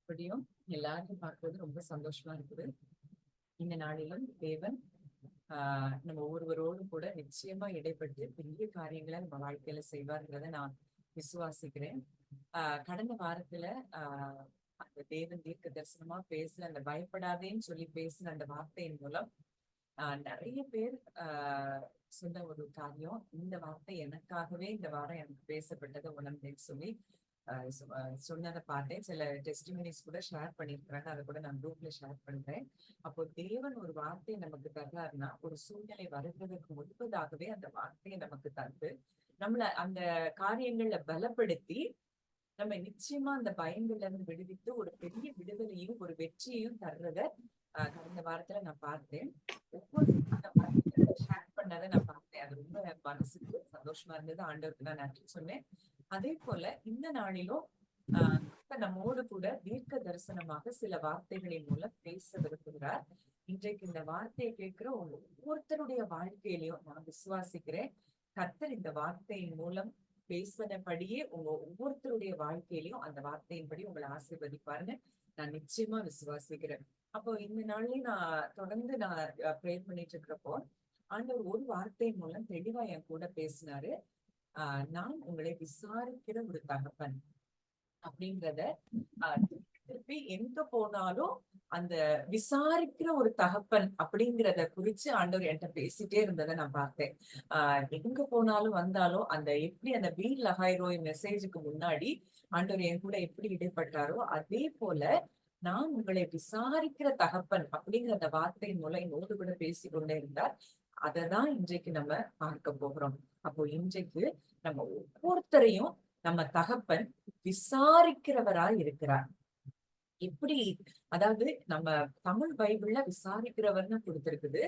அப்படியும் எல்லாரையும் பார்க்கறது ரொம்ப சந்தோஷமா இருக்குது. இந்த நாளிலும் தேவன் நம்ம ஒவ்வொருவரோடும் கூட நிச்சயமா இடைப்பட்டு பெரிய காரியங்களை நம்ம வாழ்க்கையில செய்வார்ங்கிறத நான் விசுவாசிக்கிறேன். கடந்த வாரத்துல அந்த தேவன் தீர்க்க தரிசனமா பேசுன அந்த பயப்படாதேன்னு சொல்லி பேசின அந்த வார்த்தையின் மூலம் நிறைய பேர் சொன்ன ஒரு காரியம், இந்த வார்த்தை எனக்காகவே இந்த வாரம் எனக்கு பேசப்பட்டதை உணர்ந்தேன்னு சொல்லி சொன்னதை பார்த்தேன். சில டெஸ்டிமனிஸ் கூட ஷேர் பண்ணிருக்கிறாங்க, அதை கூட நான் குரூப்ல ஷேர் பண்றேன். அப்போ தேவன் ஒரு வார்த்தையை நமக்கு தர்றாருன்னா ஒரு சூழ்நிலை வருவதற்கு முன்பதாகவே அந்த வார்த்தையை நமக்கு தந்து நம்மள அந்த காரியங்கள்ல பலப்படுத்தி நம்ம நிச்சயமா அந்த பயங்கள்ல இருந்து விடுவித்து ஒரு பெரிய விடுதலையும் ஒரு வெற்றியையும் தர்றத கடந்த வாரத்துல நான் பார்த்தேன். ஒவ்வொரு ஷேர் பண்ணதை நான் பார்த்தேன். அது ரொம்ப மனசுக்கு சந்தோஷமா இருந்தது. ஆண்டவருக்கு நான் நன்றி சொன்னேன். அதே போல இந்த நாளிலும் நம்மோடு கூட தீர்க்க தரிசனமாக சில வார்த்தைகளின் மூலம் பேச விரும்புகிறார். இன்றைக்கு இந்த வார்த்தையை கேட்கிற ஒவ்வொருத்தருடைய வாழ்க்கையிலையும் நான் விசுவாசிக்கிறேன், கர்த்தர் இந்த வார்த்தையின் மூலம் பேசினபடியே உங்க ஒவ்வொருத்தருடைய வாழ்க்கையிலையும் அந்த வார்த்தையின்படி உங்களை ஆசீர்வதிப்பாருன்னு நான் நிச்சயமா விசுவாசிக்கிறேன். அப்போ இந்த நாள்லயும் நான் தொடர்ந்து ப்ரேயர் பண்ணிட்டு இருக்கிறப்போ ஆண்டவர் ஒரு வார்த்தையின் மூலம் தெளிவா என் கூட பேசினாரு. நான் உங்களை விசாரிக்கிற ஒரு தகப்பன் அப்படின்றத திருப்பி எங்க போனாலும் அந்த விசாரிக்கிற ஒரு தகப்பன் அப்படிங்கிறத குறிச்சு ஆண்டவர் என்கிட்ட பேசிட்டே இருந்ததை நான் பார்த்தேன். எங்க போனாலும் வந்தாலும் அந்த எப்படி அந்த வீல் லகாய்ரோய் மெசேஜுக்கு முன்னாடி ஆண்டவர் என் கூட எப்படி இடைப்பட்டாரோ அதே போல நான் உங்களை விசாரிக்கிற தகப்பன் அப்படிங்கிற அந்த வார்த்தையின் மூலம் என்னோடு கூட பேசிக்கொண்டே இருந்தார். அததான் இன்றைக்கு நம்ம பார்க்க போகிறோம். அப்போ இன்றைக்கு நம்ம ஒவ்வொருத்தரையும் நம்ம தகப்பன் விசாரிக்கிறவராய் இருக்கிறார். எப்படி, அதாவது நம்ம தமிழ் பைபிள்ல விசாரிக்கிறவர்னு கொடுத்திருக்குது,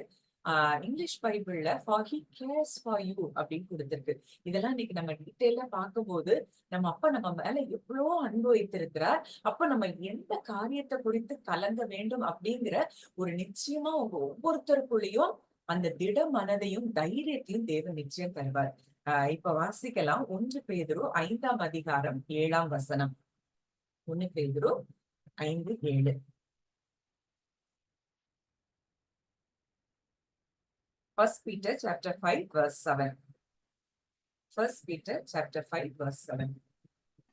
இங்கிலீஷ் பைபிள்ல for he CARES for you அப்படின்னு கொடுத்திருக்கு. இதெல்லாம் இன்னைக்கு நம்ம டீட்டெயிலா பார்க்கும்போது நம்ம அப்பா நம்ம மேல எவ்வளோ அன்பு வைத்திருக்கிறார், அப்ப நம்ம எந்த காரியத்தை குறித்து கலங்க வேண்டும் அப்படிங்கிற ஒரு நிச்சயமா உங்க ஒவ்வொருத்தருக்குள்ளேயும் அந்த திட மனதையும் தைரியத்தையும் தேவன் நிச்சயம் தருவார். இப்ப வாசிக்கலாம் 1 பேதுரு 5ஆம் அதிகாரம் 7ஆம் வசனம். 1 பேதுரு 5:7. First Peter chapter 5 verse 7. First Peter chapter 5 verse 7.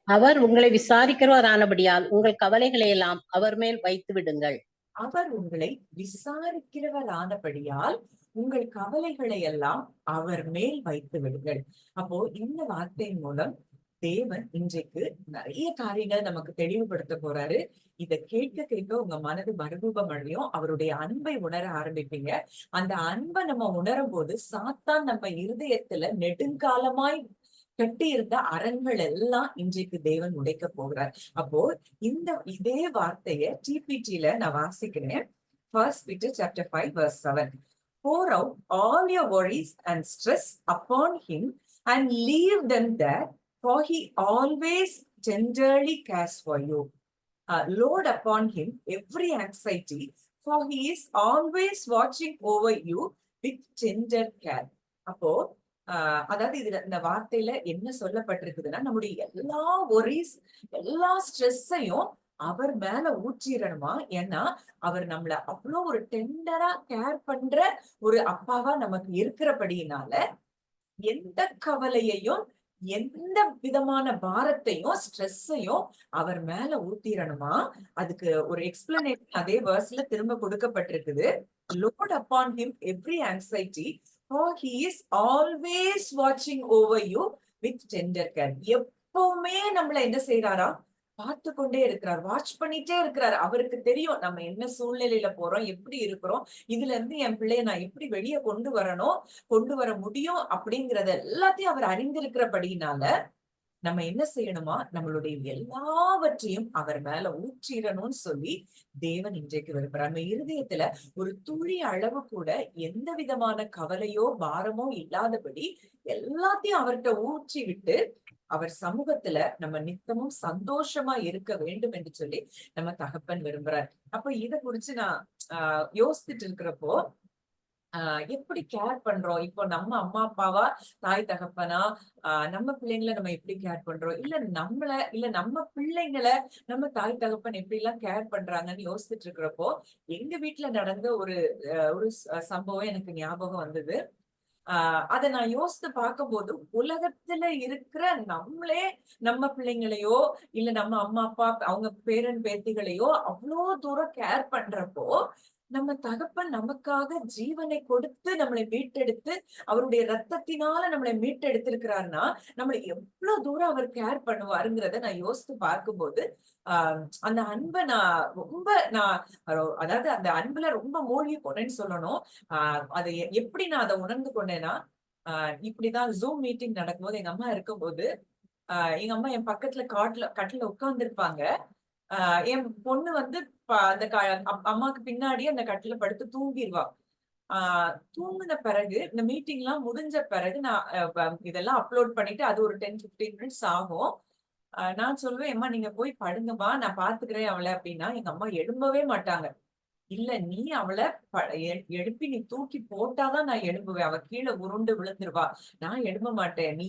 அவர் உங்களை விசாரிக்கிறவரானபடியால் உங்கள் கவலைகளை எல்லாம் அவர் மேல் வைத்து விடுங்கள். அவர் உங்களை விசாரிக்கிறவரானபடியால் உங்கள் கவலைகளை எல்லாம் அவர் மேல் வைத்து விடுங்கள். அப்போ இந்த வார்த்தையின் மூலம் தேவன் இன்றைக்கு நிறைய காரியங்களை நமக்கு தெளிவுபடுத்த போறாரு. இத கேட்க கேட்க உங்க மனது மறுரூபம் அடையும், அவருடைய அன்பை உணர ஆரம்பிப்பீங்க. அந்த அன்பை நம்ம உணரும் போது சாத்தான் நம்ம இருதயத்துல நெடுங்காலமாய் கட்டி இருந்த அரண்கள் எல்லாம் இன்றைக்கு தேவன் உடைக்க போகிறார். அப்போ இதே வார்த்தைய டிபிடில நான் வாசிக்கிறேன். First Peter chapter 5 verse 7. Pour out all your worries and stress upon him and leave them there, for he always tenderly cares for you. Load upon him every anxiety, for he is always watching over you with tender care. அப்போ அதாவது இதுல இந்த வார்த்தையில என்ன சொல்லப்பட்டிருக்குதுன்னா, நம்முடைய எல்லா worries எல்லா ஸ்ட்ரெஸ்ஸையும் அவர் மேல ஊற்றிடணுமா. ஏன்னா அவர் நம்மள அவ்வளோ ஒரு டெண்டரா கேர் பண்ற ஒரு அப்பாவா நமக்கு இருக்கிறபடியினால எந்த கவலையையும் எந்த விதமான பாரத்தையும் ஸ்ட்ரெஸ்ஸையும் அவர் மேல ஊத்திரணுமா. அதுக்கு ஒரு எக்ஸ்பிளனேஷன் அதே வேர்ஸ்ல திரும்ப கொடுக்கப்பட்டிருக்குது. Load upon him every anxiety, for he is always watching over you with tender care. எப்பவுமே நம்மள என்ன செய்யறாரா, பார்த்து கொண்டே இருக்கிறார், வாட்ச் பண்ணிட்டே இருக்கிறார். அவருக்கு தெரியும் நம்ம என்ன சூழ்நிலையில போறோம், எப்படி இருக்கிறோம், இதுல இருந்து என் பிள்ளைய நான் எப்படி வெளியே கொண்டு வர முடியும் அப்படிங்கறத எல்லாத்தையும் அவர் அறிந்திருக்கிறபடினால நம்ம என்ன செய்யணுமா, நம்மளுடைய எல்லாவற்றையும் அவர் மேல ஊற்றிடணும்னு சொல்லி தேவன் இன்றைக்கு விரும்புறார். நம்ம இருதயத்துல ஒரு துளி அளவு கூட எந்த விதமான கவலையோ பாரமோ இல்லாதபடி எல்லாத்தையும் அவர்கிட்ட ஊற்றி விட்டு அவர் சமூகத்துல நம்ம நித்தமும் சந்தோஷமா இருக்க வேண்டும் என்று சொல்லி நம்ம தகப்பன் விரும்புறார். அப்ப இத குறிச்சு நான் யோசிச்சுட்டு இருக்கிறப்போ எப்படி கேர் பண்றோம்? இப்போ நம்ம அம்மா அப்பாவா, தாய் தகப்பனா, நம்ம பிள்ளைங்கள நம்ம எப்படி கேர் பண்றோம்? இல்ல நம்ம பிள்ளைங்கள நம்ம தாய் தகப்பன் எப்படி எல்லாம் கேர் பண்றாங்கன்னு யோசிச்சுட்டு இருக்கிறப்போ, எங்க வீட்ல நடந்த ஒரு சம்பவம் எனக்கு ஞாபகம் வந்தது. அத நான் யோசித்து பார்க்கும்போது, உலகத்துல இருக்கிற நம்மளே நம்ம பிள்ளைங்களையோ, இல்ல நம்ம அம்மா, அப்பா அவங்க பேரன், பேத்திகளையோ அவ்ளோ தூரம் கேர் பண்றப்போ, நம்ம தகப்பன் நமக்காக ஜீவனை கொடுத்து நம்மளை மீட்டெடுத்து, அவருடைய ரத்தத்தினால நம்மளை மீட்டெடுத்திருக்கிறார்ன்னா, நம்மள எவ்ளோ தூரம் அவர் கேர் பண்ணுவாருங்கிறத நான் யோசித்து பார்க்கும்போது, ஆ அந்த அன்ப நான் அதாவது அந்த அன்புல ரொம்ப மூழ்கி போனேன்னு சொல்லணும். அது எப்படி நான் அத உணர்ந்து கொண்டேன்னா, அ இப்படிதான் ஜூம் மீட்டிங் நடக்கும்போது எங்க அம்மா இருக்கும்போது, எங்க அம்மா என் பக்கத்துல கட்டில்ல உட்கார்ந்திருப்பாங்க. அ என் பொண்ணு வந்து அந்த அம்மாக்கு பின்னாடியே அந்த கட்டில்ல படுத்து தூங்கிருவா. ஆ தூங்குன பிறகு இந்த மீட்டிங்லாம் முடிஞ்ச பிறகு நான் இதெல்லாம் அப்லோட் பண்ணிட்டு அது ஒரு 10, 15 மினிட்ஸ் ஆகும். நான் சொல்லுவேன், "எம்மா நீங்க போய் படுங்கம்மா, நான் பார்த்துக்கிறேன் அவள" அப்படின்னா, எங்க அம்மா எழும்பவே மாட்டாங்க. இல்ல நீ அவள எழுப்பி நீ தூக்கி போட்டாதான் நான் எழும்புவேன். அவ கீழ உருண்டு விழுந்துருவா. நான் எழும்ப மாட்டேன். நீ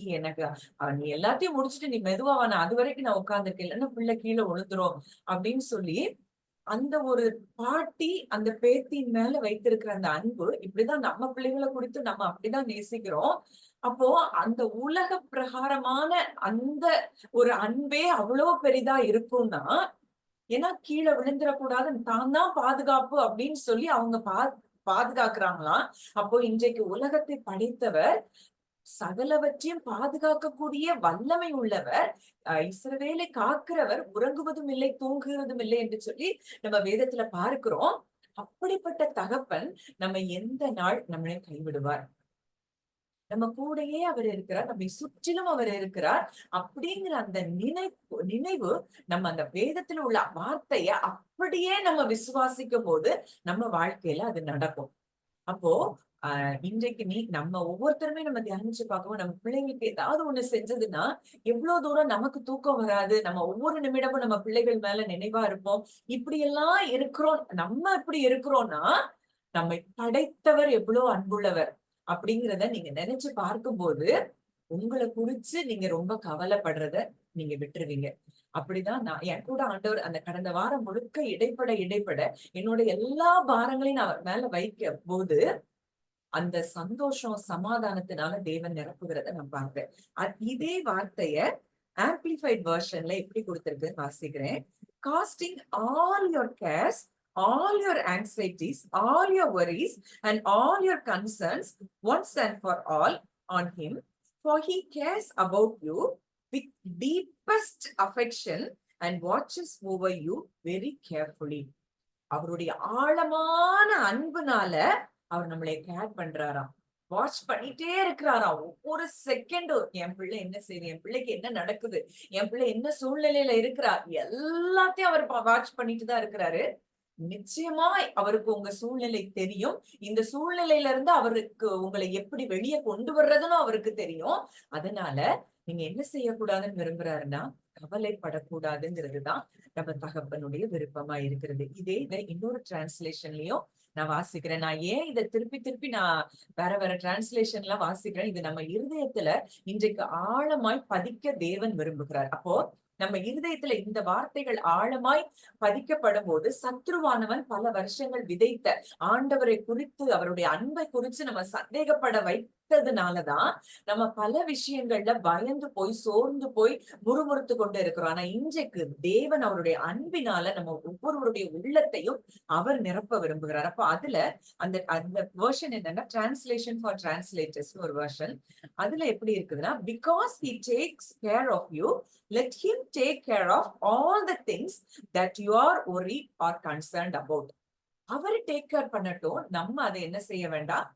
எல்லாத்தையும் முடிச்சுட்டு நீ மெதுவா வா. நான் அதுவரைக்கும் நான் உட்கார்ந்துருக்கேன். இல்லன்னா பிள்ளை கீழ விழுந்துரும். அப்படின்னு சொல்லி அந்த ஒரு பாட்டி அந்த பேத்தியின் மேல வைத்திருக்கிற அந்த அன்பு, இப்படிதான் நம்ம பிள்ளைகள குறித்து நம்ம அப்படிதான் நேசிக்கிறோம். அப்போ அந்த உலக பிரகாரமான அந்த ஒரு அன்பே அவ்வளோ பெரிதா இருக்கும்னா, ஏன்னா கீழ விழுந்துறக்கூடாது. தான் தான் பாதுகாப்பு அப்படின்னு சொல்லி அவங்க பாதுகாக்கிறாங்களாம். அப்போ இன்றைக்கு உலகத்தை படைத்தவர், சகலவற்றையும் பாதுகாக்கக்கூடிய வல்லமை உள்ளவர், இஸ்ரவேலை காக்கிறவர், உறங்குவதும் இல்லை, தூங்குகிறதும் இல்லை என்று சொல்லி நம்ம வேதத்துல பார்க்கிறோம். அப்படிப்பட்ட தகப்பன் நம்ம எந்த நாள் நம்மளை கைவிடுவார்? நம்ம கூடயே அவர் இருக்கிறார். நம்மை சுற்றிலும் அவர் இருக்கிறார். அப்படிங்கிற அந்த நினைவு நம்ம அந்த வேதத்துல உள்ள வார்த்தைய அப்படியே நம்ம விசுவாசிக்கும்போது, நம்ம வாழ்க்கையில அது நடக்கும். அப்போ இன்றைக்கு நம்ம ஒவ்வொருத்தருமே நம்ம தியானிச்சு பார்க்கவும், நம்ம பிள்ளைங்களுக்கு ஏதாவது ஒண்ணு செஞ்சதுன்னா, எவ்வளவு தூரம் நமக்கு தூக்கம் வராது. நம்ம ஒவ்வொரு நிமிடமும் நம்ம பிள்ளைகள் மேல நினைவா இருப்போம். இப்படியெல்லாம் இருக்கிறோம். நம்ம இப்படி இருக்கிறோம்னா, நம்மை படைத்தவர் எவ்வளவு அன்புள்ளவர் அப்படிங்கிறத நீங்க நினைச்சு பார்க்கும்போது, உங்கள குறிச்சு நீங்க ரொம்ப கவலைப்படுறத நீங்க விட்டுருவீங்க. அப்படிதான் என் கூட ஆண்டவர் அந்த கடந்த வாரம் முழுக்க இடைப்பட என்னோட எல்லா பாரங்களையும் நான் அவர் மேல வைக்கும்போது, அந்த சந்தோஷம், சமாதானத்தினால தேவன் நிரப்புகிறத நான் பார்த்தேன். இதே வார்த்தைய ஆம்பிளிஃபைட் வெர்ஷன்ல எப்படி குடுத்திருக்குன்னு வாசிக்கிறேன். Casting all your cares, all your anxieties, all your worries and all your concerns once and for all on him, for he cares about you with deepest affection and watches over you very carefully. அவருடைய ஆழமான அன்புனால அவர் நம்மளை care பண்றாராம். Watch பண்ணிட்டே இருக்கிறாராம். ஒவ்வொரு செகண்டும் என் பிள்ளை என்ன செய்யுது? என் பிள்ளைக்கு என்ன நடக்குது? என் பிள்ளை என்ன சூழ்நிலையில இருக்கிறா? எல்லாத்தையும் அவர் வாட்ச் பண்ணிட்டு தான் இருக்கிறாரு. நிச்சயமா அவருக்கு உங்க சூழ்நிலை தெரியும். இந்த சூழ்நிலையில இருந்து அவருக்கு உங்களை எப்படி வெளியே கொண்டு வர்றதுன்னு அவருக்கு தெரியும். அதனால நீங்க என்ன செய்யக்கூடாதுன்னு விரும்புறாருன்னா, கவலைப்படக்கூடாதுங்கிறது தான் நம்ம தகப்பனுடைய விருப்பமா இருக்கிறது. இத இன்னொரு டிரான்ஸ்லேஷன்லயும் நான் வாசிக்கிறேன். நான் ஏன் இதை திருப்பி திருப்பி நான் வேற டிரான்ஸ்லேஷன் எல்லாம் வாசிக்கிறேன். இது நம்ம இருதயத்துல இன்றைக்கு ஆழமாய் பதிக்க தேவன் விரும்புகிறார். அப்போ நம்ம இருதயத்துல இந்த வார்த்தைகள் ஆழமாய் பதிக்கப்படும் போது, சத்ருவானவன் பல வருஷங்கள் விதைத்த ஆண்டவரை குறித்து, அவருடைய அன்பை குறித்து நம்ம சந்தேகப்பட வைத்ததுனாலதான் நம்ம பல விஷயங்கள்ல பயந்து போய், சோர்ந்து போய், முறுமுறுத்து கொண்டு இருக்கிறோம். ஆனா இன்றைக்கு தேவன் அவருடைய அன்பினால நம்ம ஒவ்வொருவருடைய உள்ளத்தையும் அவர் நிரப்ப விரும்புகிறார். அப்ப அதுல அந்த அந்த வெர்ஷன் என்னன்னா, டிரான்ஸ்லேஷன் ஃபார் டிரான்ஸ்லேட்டர்ஸ் ஒரு வெர்ஷன். அதுல எப்படி இருக்குதுன்னா, because he takes care of you, let him take care of all the things that you are worried or concerned about. அவர் டேக் கேர் பண்ணட்டும். நம்ம அதை என்ன செய்ய வேண்டாம்?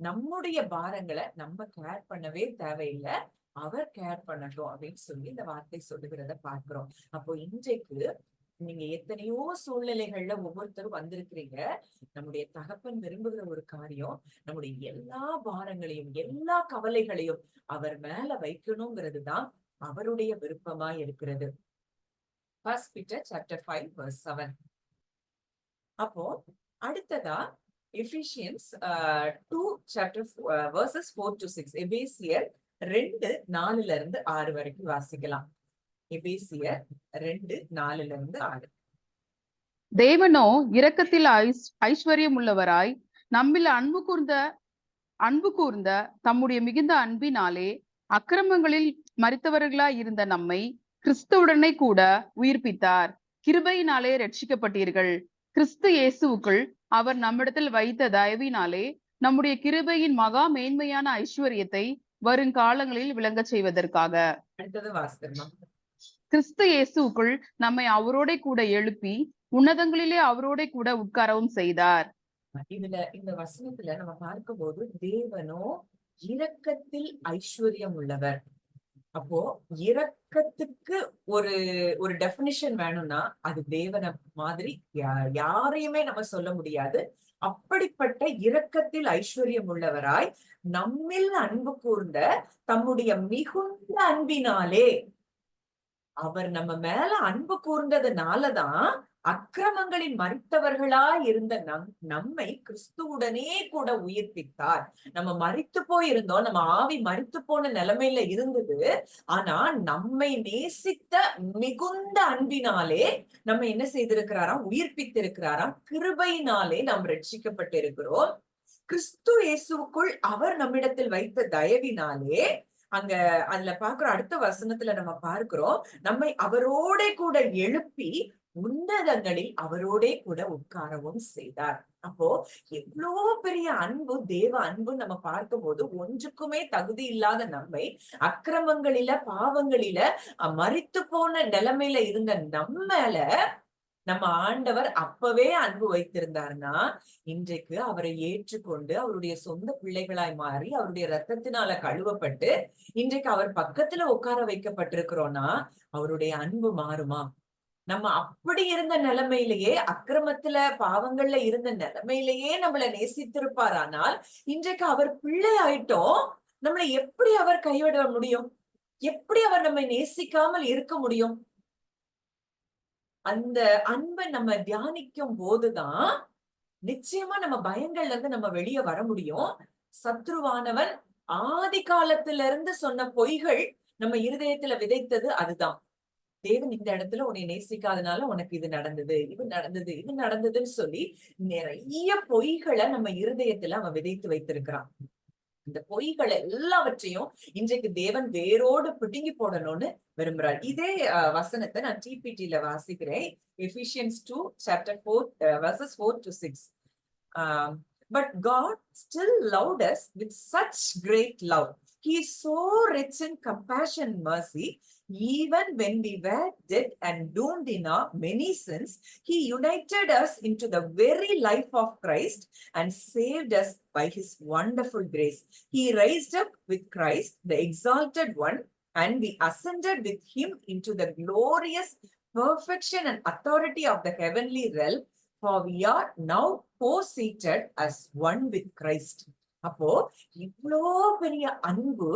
நம்முடைய பாரங்களை நம்ம கேர் பண்ணவே தேவையில்லை. அவர் கேர் பண்ணட்டும் அப்படின்னு சொல்லி இந்த வார்த்தை சொல்லுகிறத பார்க்கிறோம். அப்போ இன்றைக்கு நீங்க எத்தனையோ சூழ்நிலைகள்ல ஒவ்வொருத்தரும் வந்திருக்கிறீங்க. நம்முடைய தகப்பன் விரும்புகிற ஒரு காரியம், நம்முடைய எல்லா பாரங்களையும், எல்லா கவலைகளையும் அவர் மேல வைக்கணுங்கிறது தான் அவருடைய விருப்பமா இருக்கிறது. 1 Peter chapter 5 verse 7. அப்போ அடுத்ததா Ephesians 2 chapter verses 4 to 6. எபேசியர் 2:4 வரைக்கும் வாசிக்கலாம். எபேசியர் 2:4 தேவனோ இரக்கத்தில் ஐஸ்வர்யம் உள்ளவராய் நம்மில் அன்பு கூர்ந்த தம்முடைய மிகுந்த அன்பினாலே அக்கிரமங்களில் மரித்தவர்களாய் இருந்த நம்மை கிறிஸ்துவுடனே கூட உயிர்ப்பித்தார். கிருபையினாலே ரட்சிக்கப்பட்டீர்கள். கிறிஸ்து இயேசுவுக்குள் அவர் நம்மிடத்தில் வைத்த தயவினாலே நம்முடைய கிருபையின் மகா மேன்மையான ஐஸ்வர்யத்தை வருங்காலங்களில் விளங்க செய்வதற்காக. அடுத்தது வாசிக்கலாம். கிறிஸ்து இயேசுவுக்குள் நம்மை அவரோட கூட எழுப்பி உன்னதங்களிலே அவரோட கூட உட்காரவும் செய்தார். இந்த வசனத்துல நம்ம பார்க்கும் போது தேவனோ இரக்கத்தில் ஐஸ்வர்யம் உள்ளவர். அப்போ இரக்கத்துக்கு ஒரு டெபினிஷன் வேணும்னா அது தேவனை மாதிரி யாரையுமே நம்ம சொல்ல முடியாது. அப்படிப்பட்ட இரக்கத்தில் ஐஸ்வர்யம் உள்ளவராய் நம்மில் அன்பு கூர்ந்த தம்முடைய மிகுந்த அன்பினாலே, அவர் நம்ம மேல அன்பு கூர்ந்ததுனாலதான் அக்கிரமங்களில் மரித்தவர்களாய் இருந்த நம்மை கிறிஸ்துவுடனே கூட உயிர்ப்பித்தார். நம்ம மரித்து போயிருந்தோம், நம்ம ஆவி மரித்து போன நிலைமையில இருந்தது. ஆனா நம்மை நேசித்த மிகுந்த அன்பினாலே நம்ம என்ன செய்திருக்கிறாராம்? உயிர்ப்பித்திருக்கிறாராம். கிருபையினாலே நாம் ரட்சிக்கப்பட்டு இருக்கிறோம். கிறிஸ்து இயேசுவுக்குள் அவர் நம்மிடத்தில் வைத்த தயவினாலே, அதுல பாக்குற அடுத்த வசனத்துல நம்ம பார்க்கிறோம், நம்மை அவரோட கூட எழுப்பி உன்னதங்களில் அவரோட கூட உட்காரவும் செய்தார். அப்போ எவ்வளவு பெரிய அன்பு, தேவ அன்பு நம்ம பார்க்கும் போது ஒன்றுக்குமே தகுதி இல்லாத நம்மை அக்கிரமங்களில பாவங்களில மரித்து போன நிலைமையில இருந்த நம்மள நம்ம ஆண்டவர் அப்பவே அன்பு வைத்திருந்தார்னா, இன்றைக்கு அவரை ஏற்றுக்கொண்டு அவருடைய சொந்த பிள்ளைகளாய் மாறி அவருடைய ரத்தத்தினால கழுவப்பட்டு இன்றைக்கு அவர் பக்கத்துல உட்கார வைக்கப்பட்டிருக்கிறோம்னா அவருடைய அன்பு மாறுமா? நம்ம அப்படி இருந்த நிலைமையிலேயே, அக்கிரமத்துல பாவங்கள்ல இருந்த நிலைமையிலேயே நம்மளை நேசித்திருப்பார். ஆனால் இன்றைக்கு அவர் பிள்ளை ஆயிட்டோம், நம்மளை எப்படி அவர் கைவிட முடியும்? எப்படி அவர் நம்மை நேசிக்காமல் இருக்க முடியும்? அந்த அன்பை நம்ம தியானிக்கும் போதுதான் நிச்சயமா நம்ம பயங்கள்ல இருந்து நம்ம வெளியே வர முடியும். சத்ருவானவன் ஆதி காலத்துல இருந்து சொன்ன பொய்கள் நம்ம இருதயத்துல விதைத்தது அதுதான். தேவன் இந்த இடத்துல உன்னை நேசிக்காதனால உனக்கு இது நடந்தது, இது நடந்தது, இது நடந்ததுன்னு சொல்லி நிறைய பொய்களை நம்ம இருதயத்துல அவன் விதைத்து வைத்திருக்கிறான். இந்த பொய்களை எல்லாவற்றையும் இன்றைக்கு தேவன் வேரோடு பிடுங்கி போடணும்னு விரும்புறார். இதே வசனத்தை நான் டிபிடில வாசிக்கிறேன். Ephesians 2 chapter 4 verses 4 to 6. But God still loved us with such great love. He is so rich in compassion and mercy. Even when we were dead and doomed in our many sins, He united us into the very life of Christ and saved us by His wonderful grace. He raised up with Christ, the exalted one, and we ascended with Him into the glorious perfection and authority of the heavenly realm, for we are now co-seated as one with Christ. அப்போ இவ்வளோ பெரிய அன்பு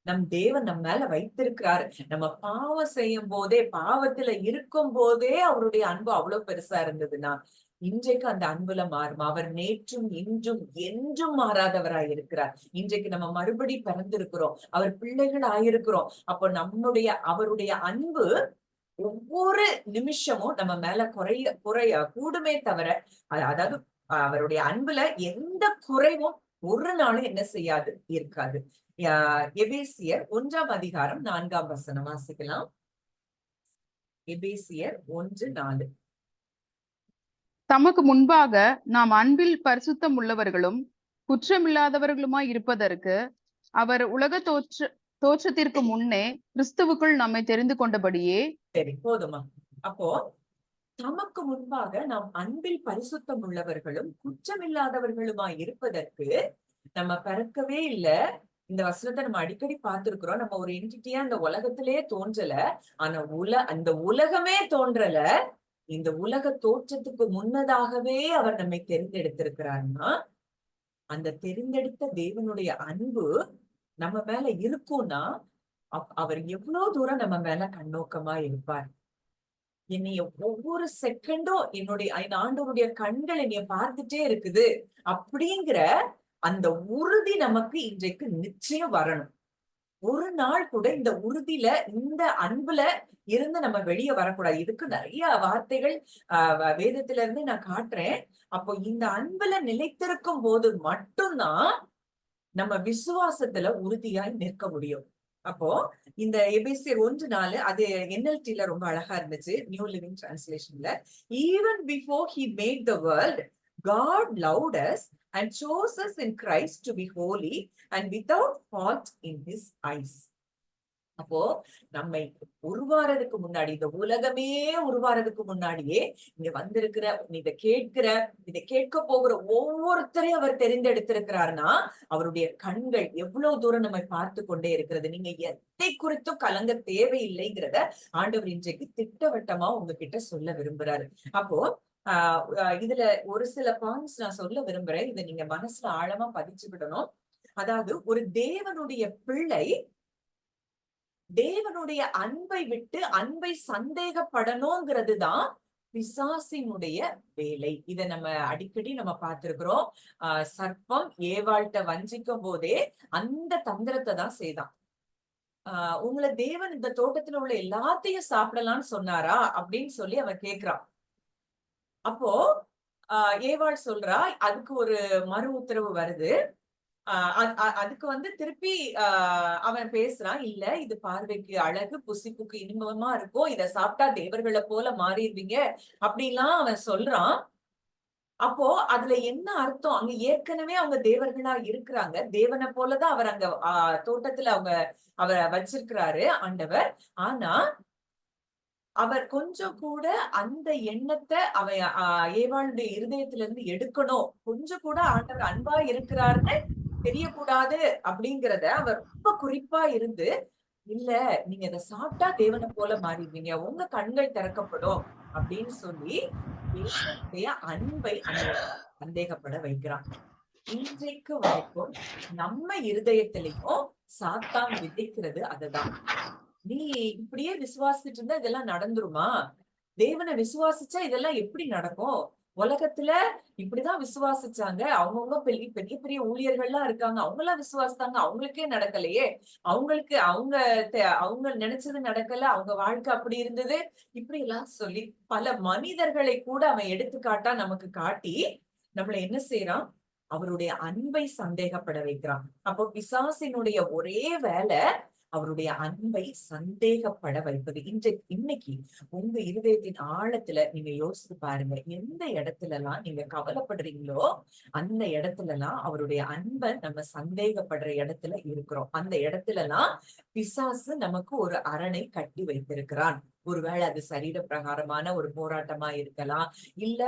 நம் தேவன் நம்ம மேல வைத்திருக்கிறாரு. நம்ம பாவம் செய்யும் போதே, பாவத்துல இருக்கும் போதே அவருடைய அன்பு அவ்வளவு பெருசா இருந்ததுன்னா இன்றைக்கு அந்த அன்புல மாறும். அவர் நேற்றும் இன்றும் என்றும் மாறாதவராய் இருக்கிறார். இன்றைக்கு நம்ம மறுபடி பிறந்திருக்கிறோம், அவர் பிள்ளைகள் ஆயிருக்கிறோம். அப்போ அவருடைய அன்பு ஒவ்வொரு நிமிஷமும் நம்ம மேல குறைய கூடுமே தவிர, அதாவது அவருடைய அன்புல எந்த குறைவும் ஒரு நாளும் என்ன செய்யாது, இருக்காது. எபேசியர் 1:4 வாசிக்கலாம். எபேசியர் 1:4. தமக்கு முன்பாக நாம் அன்பில் பரிசுத்தம் உள்ளவர்களும் குற்றமில்லாதவர்களுமாய் இருப்பதற்கு அவர் உலக தோற்றத்திற்கு முன்னே கிறிஸ்துவுக்குள் நம்மை தெரிந்து கொண்டபடியே. சரி, போதுமா? அப்போ தமக்கு முன்பாக நாம் அன்பில் பரிசுத்தம் உள்ளவர்களும் குற்றமில்லாதவர்களுமாய் இருப்பதற்கு நம்ம பிறக்கவே இல்லை. இந்த வசனத்தை நம்ம அடிக்கடி பார்த்திருக்கிறோம். நம்ம ஒரு என்டிட்டியா இந்த உலகத்திலே தோன்றல, ஆனா அந்த உலகமே தோன்றல. இந்த உலக தோற்றத்துக்கு முன்னதாகவே அவர் நம்மை தெரிந்தெடுத்திருக்கிறார்னா, அந்த தெரிந்தெடுத்த தேவனுடைய அன்பு நம்ம மேல இருக்கும்னா அவர் எவ்வளவு தூரம் நம்ம மேல கண்ணோக்கமா இருப்பார், என்னைய ஒவ்வொரு செகண்டும் என் ஆண்டவருடைய கண்கள் என்னைய பார்த்துட்டே இருக்குது அப்படிங்கிற அந்த உறுதி நமக்கு இன்றைக்கு நிச்சயம் வரணும். ஒரு நாள் கூட இந்த உறுதியில, இந்த அன்புல இருந்து நம்ம வெளியே வரக்கூடாது. இதுக்கு நிறைய வார்த்தைகள் வேதத்துல இருந்து நான் காட்டுறேன். அப்போ இந்த அன்புல நிலைத்திருக்கும் போது மட்டும்தான் நம்ம விசுவாசத்துல உறுதியாய் நிற்க முடியும். அப்போ இந்த எபேசியர் 1:4 அது NLT-ல ரொம்ப அழகா இருந்துச்சு, நியூ லிவிங் டிரான்ஸ்லேஷன்ல. Even before he made the world, God loved us and chose us in Christ to be holy and without fault in his eyes. அப்போ நம்மை உருவாறதுக்கு முன்னாடி, இந்த உலகமே உருவாறதுக்கு முன்னாடியே இங்க வந்திருக்கிற, இதை கேட்க போகிற ஒவ்வொருத்தரையும் அவர் தெரிந்தெடுத்திருக்கிறார்னா அவருடைய கண்கள் எவ்வளவு தூரம் நம்மை பார்த்து கொண்டே இருக்கிறது. நீங்க எதை குறித்தும் கலங்க தேவையில்லைங்கிறத ஆண்டவர் இன்றைக்கு திட்டவட்டமா உங்ககிட்ட சொல்ல விரும்புறாரு. அப்போ இதுல ஒரு சில பாயிண்ட்ஸ் நான் சொல்ல விரும்புறேன். இதை நீங்க மனசுல ஆழமா பதிச்சுக்கிடணும். அதாவது ஒரு தேவனுடைய பிள்ளை தேவனுடைய அன்பை விட்டு அன்பை சந்தேகப்படணுங்கிறது தான் பிசாசினுடைய வேலை. இத நம்ம அடிக்கடி நம்ம பார்த்திருக்கிறோம். சர்ப்பம் ஏவாள்கிட்ட வஞ்சிக்கும் போதே அந்த தந்திரத்தை தான் செய்தான். உங்களை தேவன் இந்த தோட்டத்துல உள்ள எல்லாத்தையும் சாப்பிடலாம்னு சொன்னாரா அப்படின்னு சொல்லி அவன் கேக்குறான். அப்போ ஏவாள் சொல்றா, அதுக்கு ஒரு மறு உத்தரவு வருது. அதுக்கு திருப்பி அவன் பேசுறான், இல்ல இது பார்வைக்கு அழகு, புசிப்புக்கு இனிமமா இருக்கும், இத சாப்பிட்டா தேவர்களை போல மாறிடுவீங்க அப்படிலாம் அவன் சொல்றான். அப்போ அதுல என்ன அர்த்தம்? அங்க ஏற்கனவே அவங்க தேவர்களா இருக்கிறாங்க. தேவனை போலதான் அவர் அங்க தோட்டத்துல அவரை வச்சிருக்கிறாரு ஆண்டவர். ஆனா அவர் கொஞ்சம் கூட அந்த எண்ணத்தை ஏவாளுடைய இருதயத்துல இருந்து எடுக்கணும், கொஞ்சம் கூட ஆண்டவர் அன்பா இருக்கிறாருன்னு தெரியக்கூடாது அப்படிங்கிறத அவர் ரொம்ப குறிப்பா இருந்து, இல்ல நீங்க இதை சாப்பிட்டா தேவனை போல மாறிடுவீங்க, உங்க கண்கள் திறக்கப்படும் அப்படின்னு சொல்லி தேவனுடைய அன்பை சந்தேகப்பட வைக்கிறான். இன்றைக்கு வரைக்கும் நம்ம இருதயத்திலையும் சாத்தான் விதைக்கிறது அதுதான். நீ இப்படியே விசுவாசிட்டு இருந்தா இதெல்லாம் நடந்துருமா? தேவனை விசுவாசிச்சா இதெல்லாம் எப்படி நடக்கும்? உலகத்துல இப்படிதான் விசுவாசிச்சாங்க, அவங்கவுங்க பெரிய பெரிய பெரிய ஊழியர்கள்லாம் இருக்காங்க, அவங்க எல்லாம் விசுவாசித்தாங்க, அவங்களுக்கே நடக்கலையே, அவங்க நினைச்சது நடக்கல, அவங்க வாழ்க்கை அப்படி இருந்தது, இப்படி எல்லாம் சொல்லி பல மனிதர்களை கூட அவன் எடுத்துக்காட்டா நமக்கு காட்டி நம்மள என்ன செய்யறான்? அவருடைய அன்பை சந்தேகப்பட வைக்கிறான். அப்போ பிசாசினுடைய ஒரே வேலை அவருடைய அன்பை சந்தேகப்பட வைப்பது. இன்னைக்கு உங்க இருதயத்தின் ஆழத்துல நீங்க யோசித்து பாருங்க, எந்த இடத்துல எல்லாம் நீங்க கவலைப்படுறீங்களோ அந்த இடத்துல எல்லாம் அவருடைய அன்பை நம்ம சந்தேகப்படுற இடத்துல இருக்கிறோம். அந்த இடத்துல எல்லாம் பிசாசு நமக்கு ஒரு அரணை கட்டி வைத்திருக்கிறான். ஒருவேளை அது சரீர பிரகாரமான ஒரு போராட்டமா இருக்கலாம், இல்ல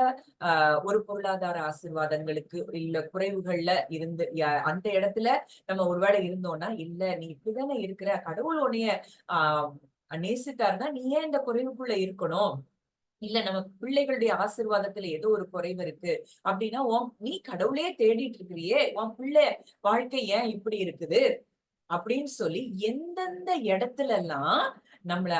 ஒரு பொருளாதார ஆசீர்வாதங்களுக்கு இல்ல குறைவுகள்ல இருந்து அந்த இடத்துல நம்ம ஒருவேளை இருந்தோம்னா, இல்ல நீ இப்படிதானே இருக்கிற, கடவுள் உன்னைய நேசித்தாருன்னா நீ ஏன் இந்த குறைவுக்குள்ள இருக்கணும், இல்ல நம்ம பிள்ளைகளுடைய ஆசீர்வாதத்துல ஏதோ ஒரு குறைவு இருக்கு அப்படின்னா நீ கடவுளே தேடிட்டு இருக்கிறியே, உன் பிள்ளை வாழ்க்கை ஏன் இப்படி இருக்குது அப்படின்னு சொல்லி எந்தெந்த இடத்துல எல்லாம் நம்மள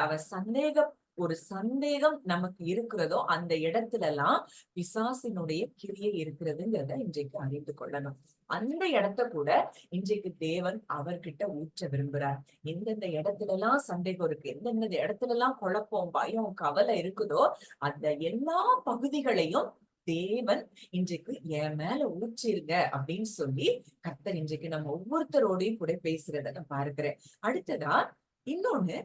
ஒரு சந்தேகம் நமக்கு இருக்கிறதோ அந்த இடத்துல எல்லாம் பிசாசினுடைய கிரியை இருக்கிறதுங்கிறத இன்றைக்கு அறிந்து கொள்ளணும். அந்த இடத்த கூட இன்றைக்கு தேவன் அவர்கிட்ட ஊற்ற விரும்புறார். எந்தெந்த இடத்துல எல்லாம் சந்தேகம் இருக்கு, எந்தெந்த இடத்துல எல்லாம் குழப்பம், பயம், கவலை இருக்குதோ அந்த எல்லா பகுதிகளையும் தேவன் இன்றைக்கு என் மேல ஊற்றிருங்க அப்படின்னு சொல்லி கர்த்தர் இன்றைக்கு நம்ம ஒவ்வொருத்தரோடையும் கூட பேசுறத நான் பார்க்கிறேன். அடுத்ததா இன்னொன்னு,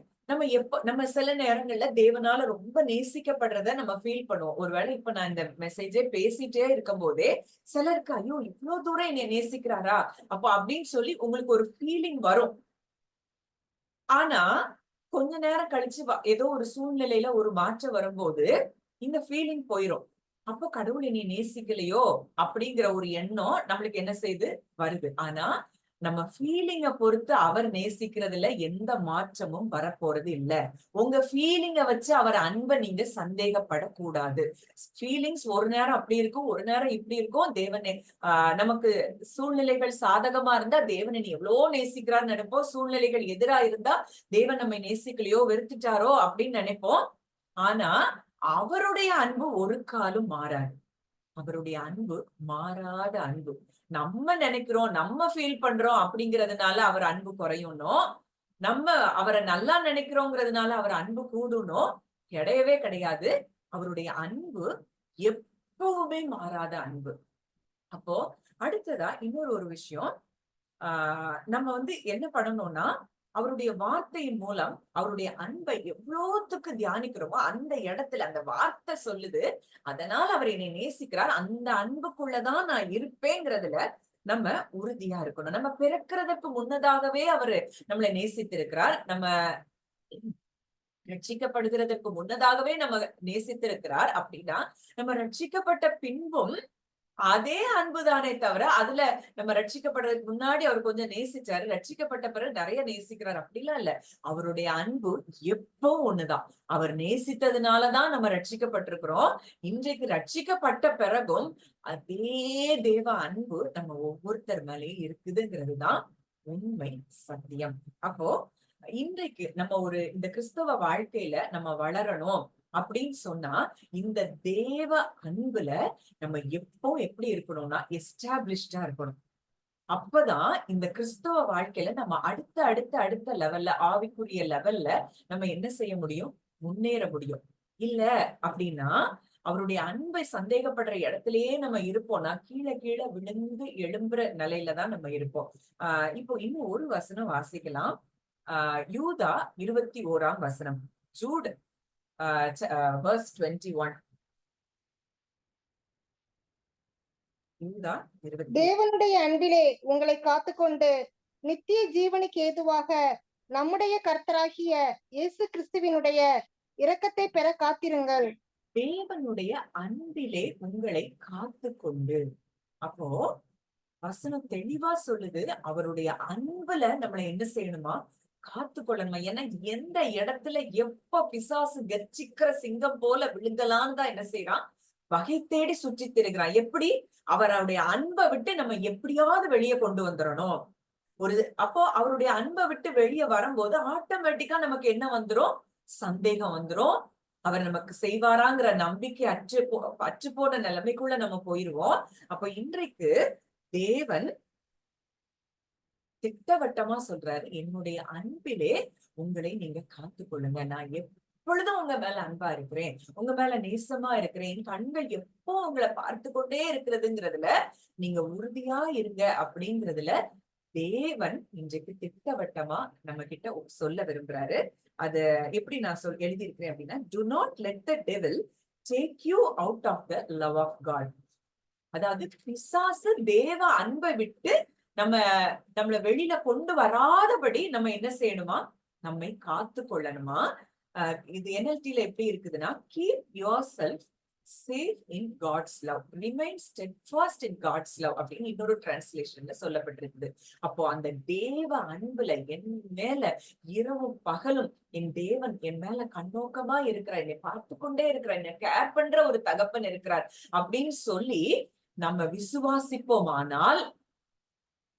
நம்ம சில நேரங்கள்ல தேவனால ரொம்ப நேசிக்கப்படுறத நம்ம ஃபீல் பண்ணுவோம். ஒருவேளை இப்ப நான் இந்த மெசேஜே பேசிட்டே இருக்கும் போதே சிலருக்கு ஐயோ இவ்வளவு தூரம் என்னை நேசிக்கிறாரா அப்ப அப்படின்னு சொல்லி உங்களுக்கு ஒரு ஃபீலிங் வரும். ஆனா கொஞ்ச நேரம் கழிச்சு ஏதோ ஒரு சூழ்நிலையில ஒரு மாற்றம் வரும்போது இந்த ஃபீலிங் போயிரும். அப்போ கடவுள் என்னை நேசிக்கலையோ அப்படிங்கிற ஒரு எண்ணம் நம்மளுக்கு என்ன செய்து வருது. ஆனா நம்ம ஃபீலிங்க பொறுத்து அவர் நேசிக்கிறதுல எந்த மாற்றமும் வரப்போறது இல்ல. உங்க ஃபீலிங்க வச்சு அவர் அன்பை நீங்க சந்தேகப்படக்கூடாது. ஃபீலிங்ஸ் ஒரு நேரம் அப்படி இருக்கும், ஒரு நேரம் இப்படி இருக்கும். தேவனை நமக்கு சூழ்நிலைகள் சாதகமா இருந்தா தேவனை எவ்வளவோ நேசிக்கிறான்னு நினைப்போம், சூழ்நிலைகள் எதிரா இருந்தா தேவன் நம்மை நேசிக்கலையோ வெறுத்துட்டாரோ அப்படின்னு நினைப்போம். ஆனா அவருடைய அன்பு ஒரு காலும் மாறாது. அவருடைய அன்பு மாறாத அன்பு. நம்ம நினைக்கிறோம், நம்ம ஃபீல் பண்றோம் அப்படிங்கறதுனால அவர் அன்பு குறையும்னோ, நம்ம அவரை நல்லா நினைக்கிறோங்கிறதுனால அவர் அன்பு கூடணும் கிடையவே கிடையாது. அவருடைய அன்பு எப்பவுமே மாறாத அன்பு. அப்போ அடுத்ததா இன்னொரு ஒரு விஷயம், நம்ம என்ன பண்ணணும்னா, அவருடைய வார்த்தையின் மூலம் அவருடைய அன்பை எவ்வளவுத்துக்கு தியானிக்கிறோமோ அந்த இடத்துல அந்த வார்த்தை சொல்லுது, அதனால அவர் என்னை நேசிக்கிறார், அந்த அன்புக்குள்ளதான் நான் இருப்பேங்கிறதுல நம்ம உறுதியா இருக்கணும். நம்ம பிறக்கிறதுக்கு முன்னதாகவே அவரு நம்மளை நேசித்திருக்கிறார். நம்ம ரட்சிக்கப்படுகிறதற்கு முன்னதாகவே நம்ம நேசித்திருக்கிறார் அப்படின்னா, நம்ம ரட்சிக்கப்பட்ட பின்பும் அதே அன்புதானே தவிர, அதுல நம்ம ரட்சிக்கப்படுறதுக்கு முன்னாடி அவர் கொஞ்சம் நேசிச்சாரு, ரட்சிக்கப்பட்ட பிறகு நிறைய நேசிக்கிறார் அப்படிலாம் இல்ல. அவருடைய அன்பு எப்பவும் ஒண்ணுதான். அவர் நேசித்ததுனாலதான் நம்ம ரட்சிக்கப்பட்டிருக்கிறோம். இன்றைக்கு ரட்சிக்கப்பட்ட பிறகும் அதே தேவ அன்பு நம்ம ஒவ்வொருத்தர் மேலேயும் இருக்குதுங்கிறதுதான் உண்மை, சத்தியம். அப்போ இன்றைக்கு நம்ம இந்த கிறிஸ்தவ வாழ்க்கையில நம்ம வளரணும் அப்படின்னு சொன்னா, இந்த தேவ அன்புல நம்ம எப்படி இருக்கணும்னா எஸ்டாப்ளிஷ்டா இருக்கணும். அப்பதான் இந்த கிறிஸ்தவ வாழ்க்கையில நம்ம அடுத்த லெவல்ல, ஆவிக்குரிய லெவல்ல நம்ம என்ன செய்ய முடியும், முன்னேற முடியும். இல்ல அப்படின்னா அவருடைய அன்பை சந்தேகப்படுற இடத்திலேயே நம்ம இருப்போம்னா கீழே கீழே விழுந்து எழும்புற நிலையில தான் நம்ம இருப்போம். இப்போ இன்னும் ஒரு வசனம் வாசிக்கலாம். யூதா 21ஆம் வசனம், ஜூட் verse 21. யூதா 20. தேவனுடைய அன்பிலே உங்களை காத்துக்கொண்டு நித்திய ஜீவனுக்கு ஏதுவாக நம்முடைய கர்த்தராகிய இயேசு கிறிஸ்துவினுடைய இரக்கத்தை பெற காத்திருங்கள். தேவனுடைய அன்பிலே உங்களை காத்துக்கொண்டு. அப்போ வசனம் தெளிவா சொல்லுது, அவருடைய அன்புல நம்மளை என்ன செய்யணுமா, காத்து கொள்ளணுமா. ஏன்னா எந்த இடத்துல எப்ப பிசாசு கர்ச்சிக்கிற சிங்கம் போல விழுங்கலான்னு தான் என்ன செய்யறான், வகை தேடி சுற்றி திரிகிறான். எப்படி அவருடைய அன்பை விட்டு நம்ம எப்படியாவது வெளியே கொண்டு வந்துடணும். அப்போ அவருடைய அன்பை விட்டு வெளியே வரும்போது ஆட்டோமேட்டிக்கா நமக்கு என்ன வந்துரும், சந்தேகம் வந்துரும். அவர் நமக்கு செய்வாராங்கிற நம்பிக்கை அற்று போன நிலைமைக்குள்ள நம்ம போயிருவோம். அப்ப இன்றைக்கு தேவன் திட்டவட்டமா சொல்றாரு, என்னுடைய அன்பிலே உங்களை நீங்க காத்து கொள்ளுங்க. நான் எப்பொழுதும் உங்க மேல அன்பா இருக்கிறேன், உங்க மேல நேசமா இருக்கிறேன், என் கண்கள் எப்போ உங்களை பார்த்து கொண்டே இருக்கிறதுங்கிறதுல நீங்க உறுதியா இருங்க அப்படிங்கிறதுல தேவன் இன்றைக்கு திட்டவட்டமா நம்ம கிட்ட சொல்ல விரும்புறாரு. அத எப்படி நான் எழுதியிருக்கிறேன் அப்படின்னா, do not let the devil take you out of the love of God. அதாவது பிசாசு தேவ அன்பை விட்டு நம்மள வெளியில கொண்டு வராதபடி நம்ம என்ன செய்யணுமா, நம்மை காத்து கொள்ளணுமா. இது NLT-ல எப்படி இருக்குதுன்னா, keep yourself safe in God's love, remain steadfast in God's love அப்படின்னு இன்னொரு டிரான்ஸ்லேஷன்ல சொல்லப்பட்டிருக்குது. அப்போ அந்த தேவ அன்புல என் மேல இரவும் பகலும் என் தேவன் என் மேல கண்ணோக்கமா இருக்கிறார், என்னை பார்த்து கொண்டே இருக்கிறார், என்னை கேர் பண்ற ஒரு தகப்பன் இருக்கிறார் அப்படின்னு சொல்லி நம்ம விசுவாசிப்போமானால்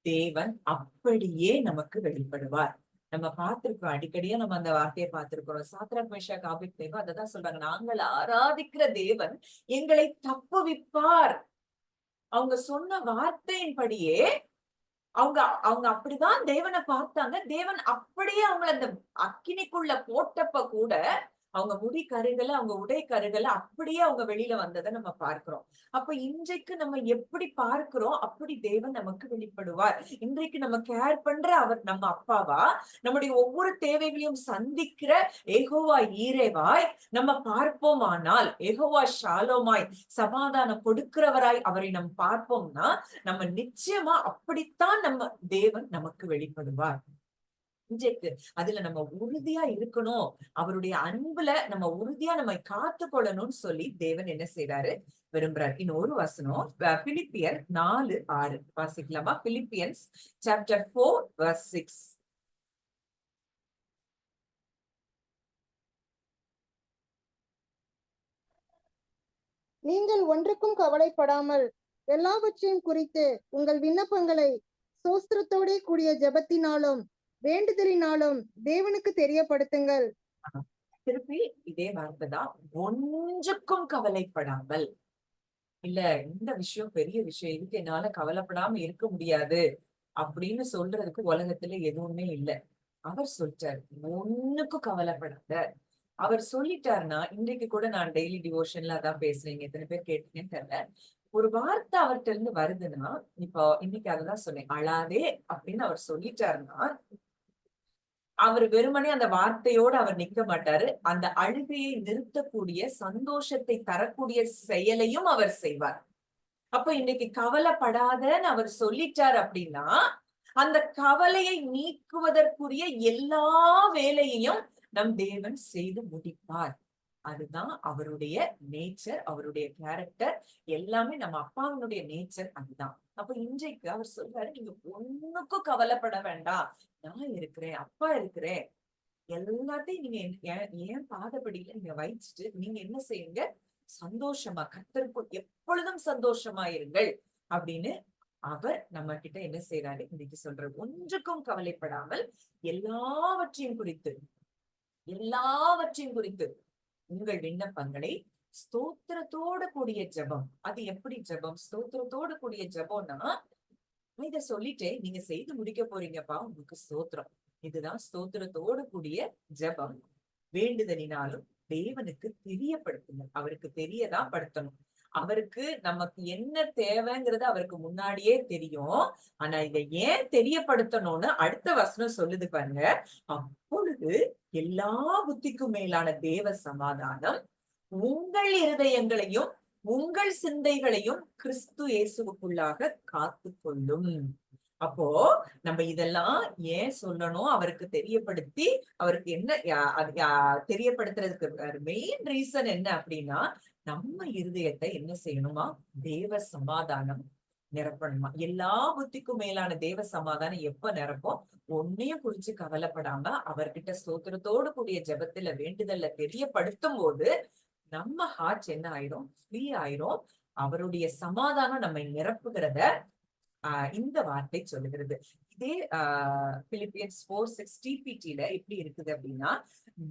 தேவன் அப்படியே நமக்கு வெளிப்படுவார். நம்ம பார்த்திருக்கோம், அடிக்கடியா நம்ம அந்த வார்த்தையை பார்த்திருக்கிறோம். சாத்ராக் மேஷாக் ஆபேத்நேகோ அததான் சொல்றாங்க, நாங்கள் ஆராதிக்கிற தேவன் எங்களை தப்புவிப்பார். அவங்க சொன்ன வார்த்தையின்படியே அவங்க அப்படிதான் தேவனை பார்த்தாங்க. தேவன் அப்படியே அவங்களை அந்த அக்கினிக்குள்ள போட்டப்ப கூட அவங்க முடி கருகல, அவங்க உடை கருகல, அப்படியே அவங்க வெளியில வந்ததை நம்ம பார்க்கிறோம். அப்ப இன்றைக்கு நம்ம எப்படி பார்க்கிறோம், அப்படி தேவன் நமக்கு வெளிப்படுவார். இன்றைக்கு நம்ம கேர் பண்ற அவர் நம்ம அப்பாவா, நம்முடைய ஒவ்வொரு தேவைகளையும் சந்திக்கிற யெகோவா ஈரேவாய் நம்ம பார்ப்போமானால், யெகோவா ஷாலோமாய் சமாதானம் கொடுக்கிறவராய் அவரை நம்ம பார்ப்போம்னா நம்ம நிச்சயமா அப்படித்தான் நம்ம தேவன் நமக்கு வெளிப்படுவார். இன்றைக்கு அதுல நம்ம உறுதியா இருக்கணும், அவருடைய அன்புல நம்ம உறுதியா நம்ம காத்து கொள்ளணும்னு சொல்லி தேவன் என்ன செய்யறாரு, விரும்புறாரு. இன்னும் ஒரு வசனம், பிலிப்பியர் 4:6 வாசிக்கலாமா? Philippians chapter 4 verse 6. நீங்கள் ஒன்றுக்கும் கவலைப்படாமல் எல்லாவற்றையும் குறித்து உங்கள் விண்ணப்பங்களை ஸ்தோத்திரத்தோடே கூடிய ஜெபத்தினாலும் வேண்டுதலினாலும் தேவனுக்கு தெரியப்படுத்துங்கள். திருப்பி இதே வார்த்தை தான், ஒன்றுக்கும் கவலைப்படாமல். இல்ல இந்த விஷயம் பெரிய விஷயம், இதுக்கு என்னால கவலைப்படாம இருக்க முடியாது அப்படின்னு சொல்றதுக்கு உலகத்துல எதுவுமே இல்லை. அவர் சொல்லிட்டாரு, ஒண்ணுக்கும் கவலைப்படாத. அவர் சொல்லிட்டாருன்னா, இன்றைக்கு கூட நான் டெய்லி டிவோஷன்ல அதான் பேசுறீங்க, எத்தனை பேர் கேட்டீங்கன்னு தெரியல. ஒரு வார்த்தை அவர்கிட்ட இருந்து வருதுன்னா, இப்போ இன்னைக்கு அததான் சொன்னேன், அழாதே அப்படின்னு அவர் சொல்லிட்டாருன்னா, அவர் வெறுமனே அந்த வார்த்தையோடு அவர் நிக்க மாட்டாரு. அந்த அழுகையை நிறுத்தக்கூடிய, சந்தோஷத்தை தரக்கூடிய செயலையும் அவர் செய்வார். அப்ப இன்னைக்கு கவலைப்படாதன்னு அவர் சொல்லிட்டார் அப்படின்னா, அந்த கவலையை நீக்குவதற்குரிய எல்லா வேலையையும் நம் தேவன் செய்து முடிப்பார். அதுதான் அவருடைய நேச்சர், அவருடைய கேரக்டர், எல்லாமே நம்ம அப்பாவினுடைய நேச்சர் அதுதான். அப்ப இன்றைக்கு அவர் சொல்றாரு, நீங்க ஒண்ணுக்கும் கவலைப்பட வேண்டாம், நான் இருக்கிறேன், அப்பா இருக்கிறேன். எல்லாத்தையும் நீங்க ஏன் பாதப்படியில நீங்க வச்சிட்டு நீங்க என்ன செய்யுங்க, சந்தோஷமா, கர்த்தருக்குள் எப்பொழுதும் சந்தோஷமா இருங்கள் அப்படின்னு அவர் நம்ம கிட்ட என்ன செய்யறாரு இன்னைக்கு சொல்றாரு. ஒன்றுக்கும் கவலைப்படாமல் எல்லாவற்றையும் குறித்து உங்கள் விண்ணப்பங்களை ஸ்தோத்திரத்தோடு கூடிய ஜெபம். அது எப்படி ஜெபம்? ஸ்தோத்திரத்தோடு கூடிய ஜெபம்னா, இத சொல்லிட்டே நீங்க செய்து முடிக்க போறீங்கப்பா, உங்களுக்கு ஸ்தோத்திரம். இதுதான் ஸ்தோத்திரத்தோடு கூடிய ஜெபம். வேண்டுதலினாலும் தேவனுக்கு தெரியப்படுத்துங்க. அவருக்கு தெரியதான் படுத்தணும். அவருக்கு நமக்கு என்ன தேவைங்கிறது அவருக்கு முன்னாடியே தெரியும். ஆனா இதை ஏன் தெரியப்படுத்தணும்னு அடுத்த வசனம் சொல்லுது பாருங்க. அப்பொழுது எல்லா புத்திக்கும் மேலான தேவ சமாதானம் உங்கள் இருதயங்களையும் உங்கள் சிந்தைகளையும் கிறிஸ்து இயேசுவுக்குள்ளாக காத்து கொள்ளும். அப்போ நம்ம இதெல்லாம் ஏன் சொல்லணும், அவருக்கு தெரியப்படுத்தி, அவருக்கு என்ன தெரியப்படுத்துறதுக்கு மெயின் ரீசன் என்ன அப்படின்னா, நம்ம இருதயத்தை என்ன செய்யணுமா, தேவ சமாதானம் நிரப்பணுமா. எல்லா புத்திக்கும் மேலான தேவ சமாதானம் எப்ப நிரப்போம், ஒன்னையும் குறிச்சு கவலைப்படாம அவர்கிட்ட ஸ்தோத்திரத்தோடு கூடிய ஜெபத்துல வேண்டுதல்ல தெரியப்படுத்தும் போது நம்ம ஹார்ட் என்ன ஆயிரும், ஃப்ரீ ஆயிரும். அவருடைய சமாதானம் நம்மை நிரப்புகிறத இந்த வார்த்தை சொல்லுகிறது. இதே Philippians 4:6 TPT-ல எப்படி இருக்குது அப்படின்னா,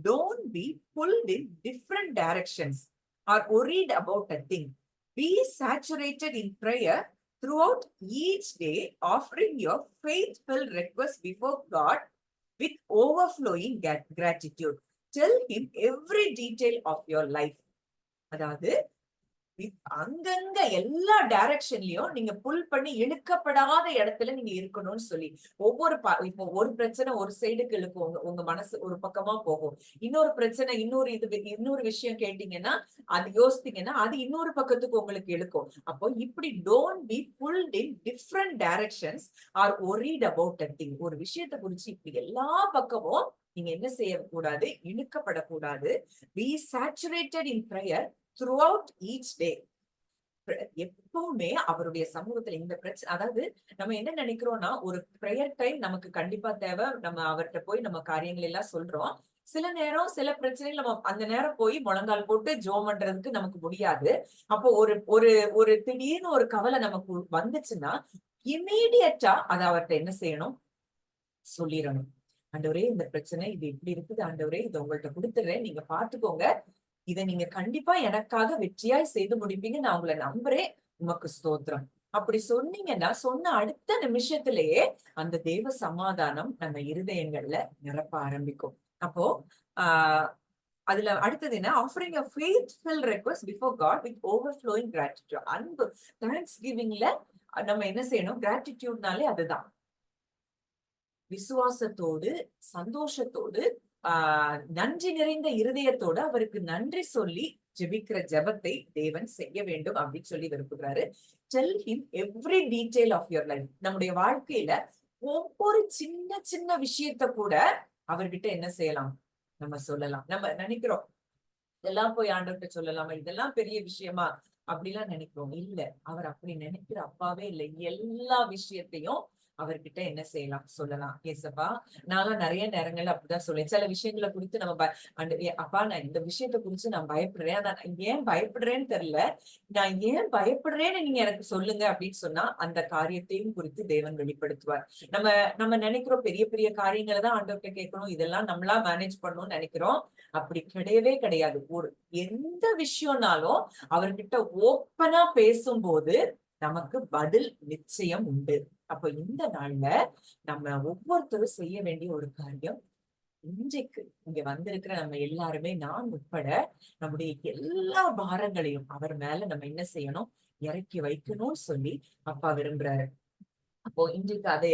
don't be pulled in different directions or worried about a thing. Be saturated in prayer throughout each day, offering your faithful requests before God with overflowing gratitude. Tell him every detail of your life. அதாவது அங்கங்க எல்லா டைரக்ஷன்லயும் நீங்க புல் பண்ணி இழுக்கப்படாத இடத்துல நீங்க இருக்கணும்னு சொல்லி, ஒவ்வொரு இப்போ ஒரு பிரச்சனை ஒரு சைடுக்கு இழுக்கும், உங்க மனசு ஒரு பக்கமா போகும். இன்னொரு பிரச்சனை இன்னொரு விஷயம் கேட்டீங்கன்னா, அது யோசித்தீங்கன்னா அது இன்னொரு பக்கத்துக்கு உங்களுக்கு இழுக்கும். அப்போ இப்படி don't be pulled in different directions or worried about a thing. ஒரு விஷயத்தை குறிச்சு இப்படி எல்லா பக்கமும் நீங்க என்ன செய்யக்கூடாது, இழுக்கப்படக்கூடாது. Be saturated in prayer throughout each day. எப்பவுமே அவருடைய சமூகத்துல இந்த பிரச்சனை, அதாவது நம்ம என்ன நினைக்கிறோம்னா, ஒரு பிரேயர் டைம் நமக்கு கண்டிப்பா தேவை, நம்ம அவர்கிட்ட போய் நம்ம காரியங்கள் எல்லாம் சொல்றோம். சில நேரம் சில பிரச்சனைகள் நம்ம அந்த நேரம் போய் முழங்கால் போட்டு ஜெபம் பண்றதுக்கு நமக்கு முடியாது. அப்போ ஒரு திடீர்னு ஒரு கவலை நமக்கு வந்துச்சுன்னா இமீடியட்டா அதை அவர்கிட்ட என்ன செய்யணும், சொல்லிடணும். ஆண்டவரே இந்த பிரச்சனை இது இப்படி இருக்குது, ஆண்டவரே இதை உங்கள்ட்ட கொடுத்துடுறேன், நீங்க பாத்துக்கோங்க, இதை நீங்க கண்டிப்பா எனக்காக வெற்றியாய் செய்து முடிப்பீங்க, நான் உங்களை நம்புறேன், உமக்கு ஸ்தோத்திரம். அப்படி சொன்னீங்கன்னா சொன்ன அடுத்த நிமிஷத்திலேயே அந்த தேவ சமாதானம் நம்ம இருதயங்கள்ல நிரப்ப ஆரம்பிக்கும். அப்போ அதுல அடுத்தது என்ன, offering a faithful request before God with overflowing gratitude. அன்பு, தேங்க்ஸ் கிவிங்ல நம்ம என்ன செய்யணும், கிராட்டிடியூட்னாலே அதுதான் விசுவாசத்தோடு சந்தோஷத்தோடு நன்றி நிறைந்த இருதயத்தோடு அவருக்கு நன்றி சொல்லி ஜெபிக்கிற ஜெபத்தை தேவன் செய்ய வேண்டும் அப்படின்னு சொல்லி விரும்புகிறாரு. Tell him every detail of your life. நம்முடைய வாழ்க்கையில ஒவ்வொரு சின்ன சின்ன விஷயத்த கூட அவர்கிட்ட என்ன செய்யலாம், நம்ம சொல்லலாம். நம்ம நினைக்கிறோம் இதெல்லாம் போய் ஆண்டவர்கிட்ட சொல்லலாமா, இதெல்லாம் பெரிய விஷயமா அப்படிலாம் நினைக்கிறோம். இல்ல, அவர் அப்படி நினைக்கிற அப்பாவே இல்லை. எல்லா விஷயத்தையும் அவர்கிட்ட என்ன செய்யலாம் சொல்லலாம். ஏசப்பா, நான்லாம் நிறைய நேரங்கள்ல அப்படிதான் சொல்லுவேன். சில விஷயங்களை குறித்து நம்ம அப்பா நான் இந்த விஷயத்த குறிச்சு நான் பயப்படுறேன். ஆனா நான் ஏன் பயப்படுறேன்னு தெரியல. நான் ஏன் பயப்படுறேன்னு நீங்க எனக்கு சொல்லுங்க அப்படின்னு சொன்னா அந்த காரியத்தையும் குறித்து தேவன் வெளிப்படுத்துவார். நம்ம நம்ம நினைக்கிறோம் பெரிய பெரிய காரியங்களை தான் ஆண்டவர்கிட்ட கேட்கணும், இதெல்லாம் நம்மளா மேனேஜ் பண்ணணும்னு நினைக்கிறோம். அப்படி கிடையவே கிடையாது. எந்த விஷயம்னாலும் அவர்கிட்ட ஓப்பனா பேசும்போது நமக்கு பதில் நிச்சயம் உண்டு. அப்ப இந்த நாள்ல நம்ம ஒவ்வொருத்தரும் செய்ய வேண்டிய ஒரு காரியம், இன்றைக்கு இங்க வந்திருக்கிற நம்ம எல்லாருமே, நான் உட்பட, நம்முடைய எல்லா பாரங்களையும் அவர் மேல நம்ம என்ன செய்யணும், இறக்கி வைக்கணும்னு சொல்லி அப்பா விரும்புறாரு. அப்போ இன்றைக்கு அதை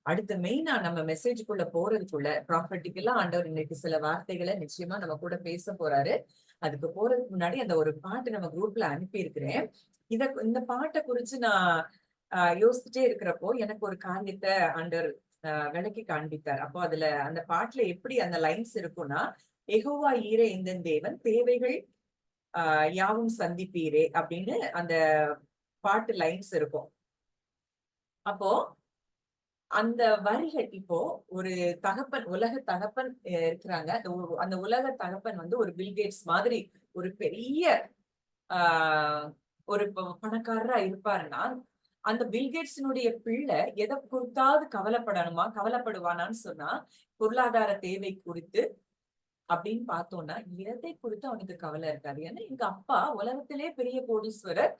அடுத்த மெயினா நம்ம மெசேஜுக்குள்ள போறதுக்குள்ள ப்ராப்பர்ட்டிக்கலா ஆண்டவர் இன்னைக்கு சில வார்த்தைகளை நிச்சயமா நம்ம கூட பேச போறாரு. அதுக்கு போறதுக்கு முன்னாடி அந்த ஒரு பாட்டு நம்ம குரூப்ல அனுப்பி இருக்கிறேன். இந்த பாட்டை குறிச்சு நான் யோசிச்சுட்டே இருக்கிறப்போ எனக்கு ஒரு காரியத்தை ஆண்டவர் விளக்கி காண்பித்தார். அப்போ அதுல அந்த பாட்டுல எப்படி அந்த லைன்ஸ் இருக்கும்னா, யெகோவா ஈரே எந்தன் தேவன், தேவைகள் யாவும் சந்திப்பீரே அப்படின்னு அந்த பாட்டு லைன்ஸ் இருக்கும். அப்போ அந்த வரிகள், இப்போ ஒரு தகப்பன், உலக தகப்பன் இருக்கிறாங்க. அந்த உலக தகப்பன் வந்து ஒரு பில்கேட்ஸ் மாதிரி ஒரு பெரிய ஒரு பணக்காரரா இருப்பாருன்னா, அந்த பில்கேட்ஸினுடைய பிள்ளை எதை குறித்தாவது கவலைப்படுவானான்னு சொன்னா, பொருளாதார தேவை குறித்து அப்படின்னு பார்த்தோம்னா எதை குறித்து அவனுக்கு கவலை இருக்காது. ஏன்னா எங்க அப்பா உலகத்திலே பெரிய கோடீஸ்வரர்,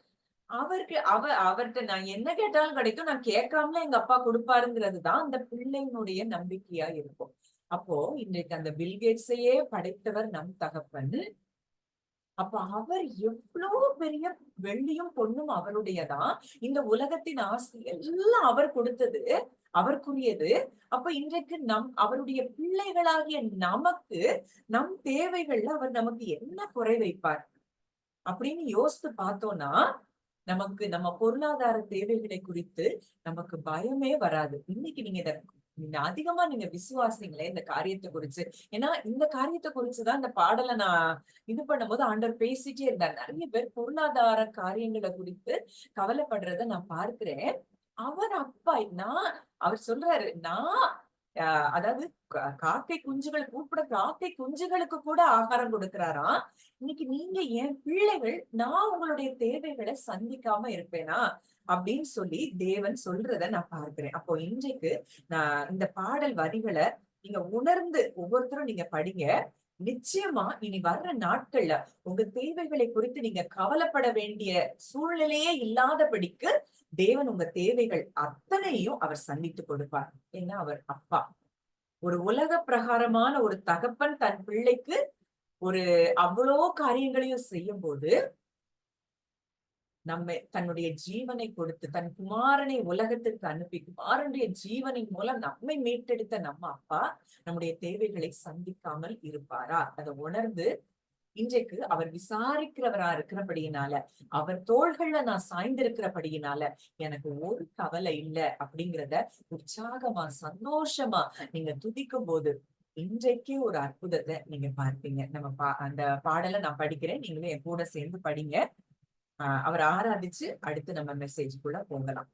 அவர்கிட்ட நான் என்ன கேட்டாலும் கிடைக்கும், நான் கேட்காமலே எங்க அப்பா கொடுப்பாருங்கிறது தான் அந்த பிள்ளையினுடைய நம்பிக்கையா இருக்கும். அப்போ இன்றைக்கு அந்த பில்கேட்ஸையே படைத்தவர் நம் தகப்பன். அப்ப அவர் எவ்வளவு பெரிய வெள்ளியும் பொண்ணும் அவருடையதான். இந்த உலகத்தின் ஆசை எல்லாம் அவர் கொடுத்தது, அவருக்குரியது. அப்ப இன்றைக்கு அவருடைய பிள்ளைகளாகிய நமக்கு நம் தேவைகள்ல அவர் நமக்கு என்ன குறை வைப்பார் அப்படின்னு யோசித்து பார்த்தோம்னா, நமக்கு நம்ம பொருளாதார தேவைகளை குறித்து நமக்கு பயமே வராது. இன்னைக்கு நீங்க அதிகமா நீங்க விசுவாசிங்களே இந்த காரியத்தை குறிச்சு. ஏன்னா இந்த காரியத்தை குறிச்சுதான் இந்த பாடலை நான் இது பண்ணும்போது ஆண்டவர் பேசிட்டே இருந்தார். நிறைய பேர் பொருளாதார காரியங்களை குறித்து கவலைப்படுறத நான் பார்க்கிறேன். அவர் சொல்றாரு, அதாவது காக்கை குஞ்சுகளுக்கு கூட ஆகாரம் கொடுக்கிறாராம். இன்னைக்கு நீங்க என் பிள்ளைகள், நான் உங்களுடைய தேவைகளை சந்திக்காம இருப்பேனா அப்படின்னு சொல்லி தேவன் சொல்றத நான் பார்க்கிறேன். அப்போ இன்றைக்கு நான் இந்த பாடல் வரிகளை நீங்க உணர்ந்து ஒவ்வொருத்தரும் நீங்க படிங்க. நிச்சயமா இனி வர்ற நாட்கள்ல உங்க தேவைகளை குறித்து நீங்க கவலைப்பட வேண்டிய சூழ்நிலையே இல்லாதபடிக்கு தேவன் உங்க தேவைகள் அத்தனையும் அவர் சந்தித்து கொடுப்பார். ஏன்னா அவர் அப்பா. ஒரு உலக பிரகாரமான ஒரு தகப்பன் தன் பிள்ளைக்கு ஒரு அவ்வளோ காரியங்களையும் செய்யும் போது, தன்னுடைய ஜீவனை கொடுத்து தன் குமாரனை உலகத்திற்கு அனுப்பி குமாரனுடைய ஜீவனின் மூலம் நம்மை மீட்டெடுத்த நம்ம அப்பா நம்முடைய தேவைகளை சந்திக்காமல் இருப்பாரா? அதை உணர்ந்து இன்றைக்கு அவர் விசாரிக்கிறவரா இருக்கிறபடியினால, அவர் தோள்கள்ல நான் சாய்ந்திருக்கிறபடியினால எனக்கு ஒரு கவலை இல்லை அப்படிங்கிறத உற்சாகமா சந்தோஷமா நீங்க துதிக்கும் போது இன்றைக்கே ஒரு அற்புதத்தை நீங்க பார்ப்பீங்க. அந்த பாடலை நான் படிக்கிறேன், நீங்களும் என் கூட சேர்ந்து படிங்க. அவர் ஆராதிச்சு அடுத்து நம்ம மெசேஜுக்குள்ள போகலாம்.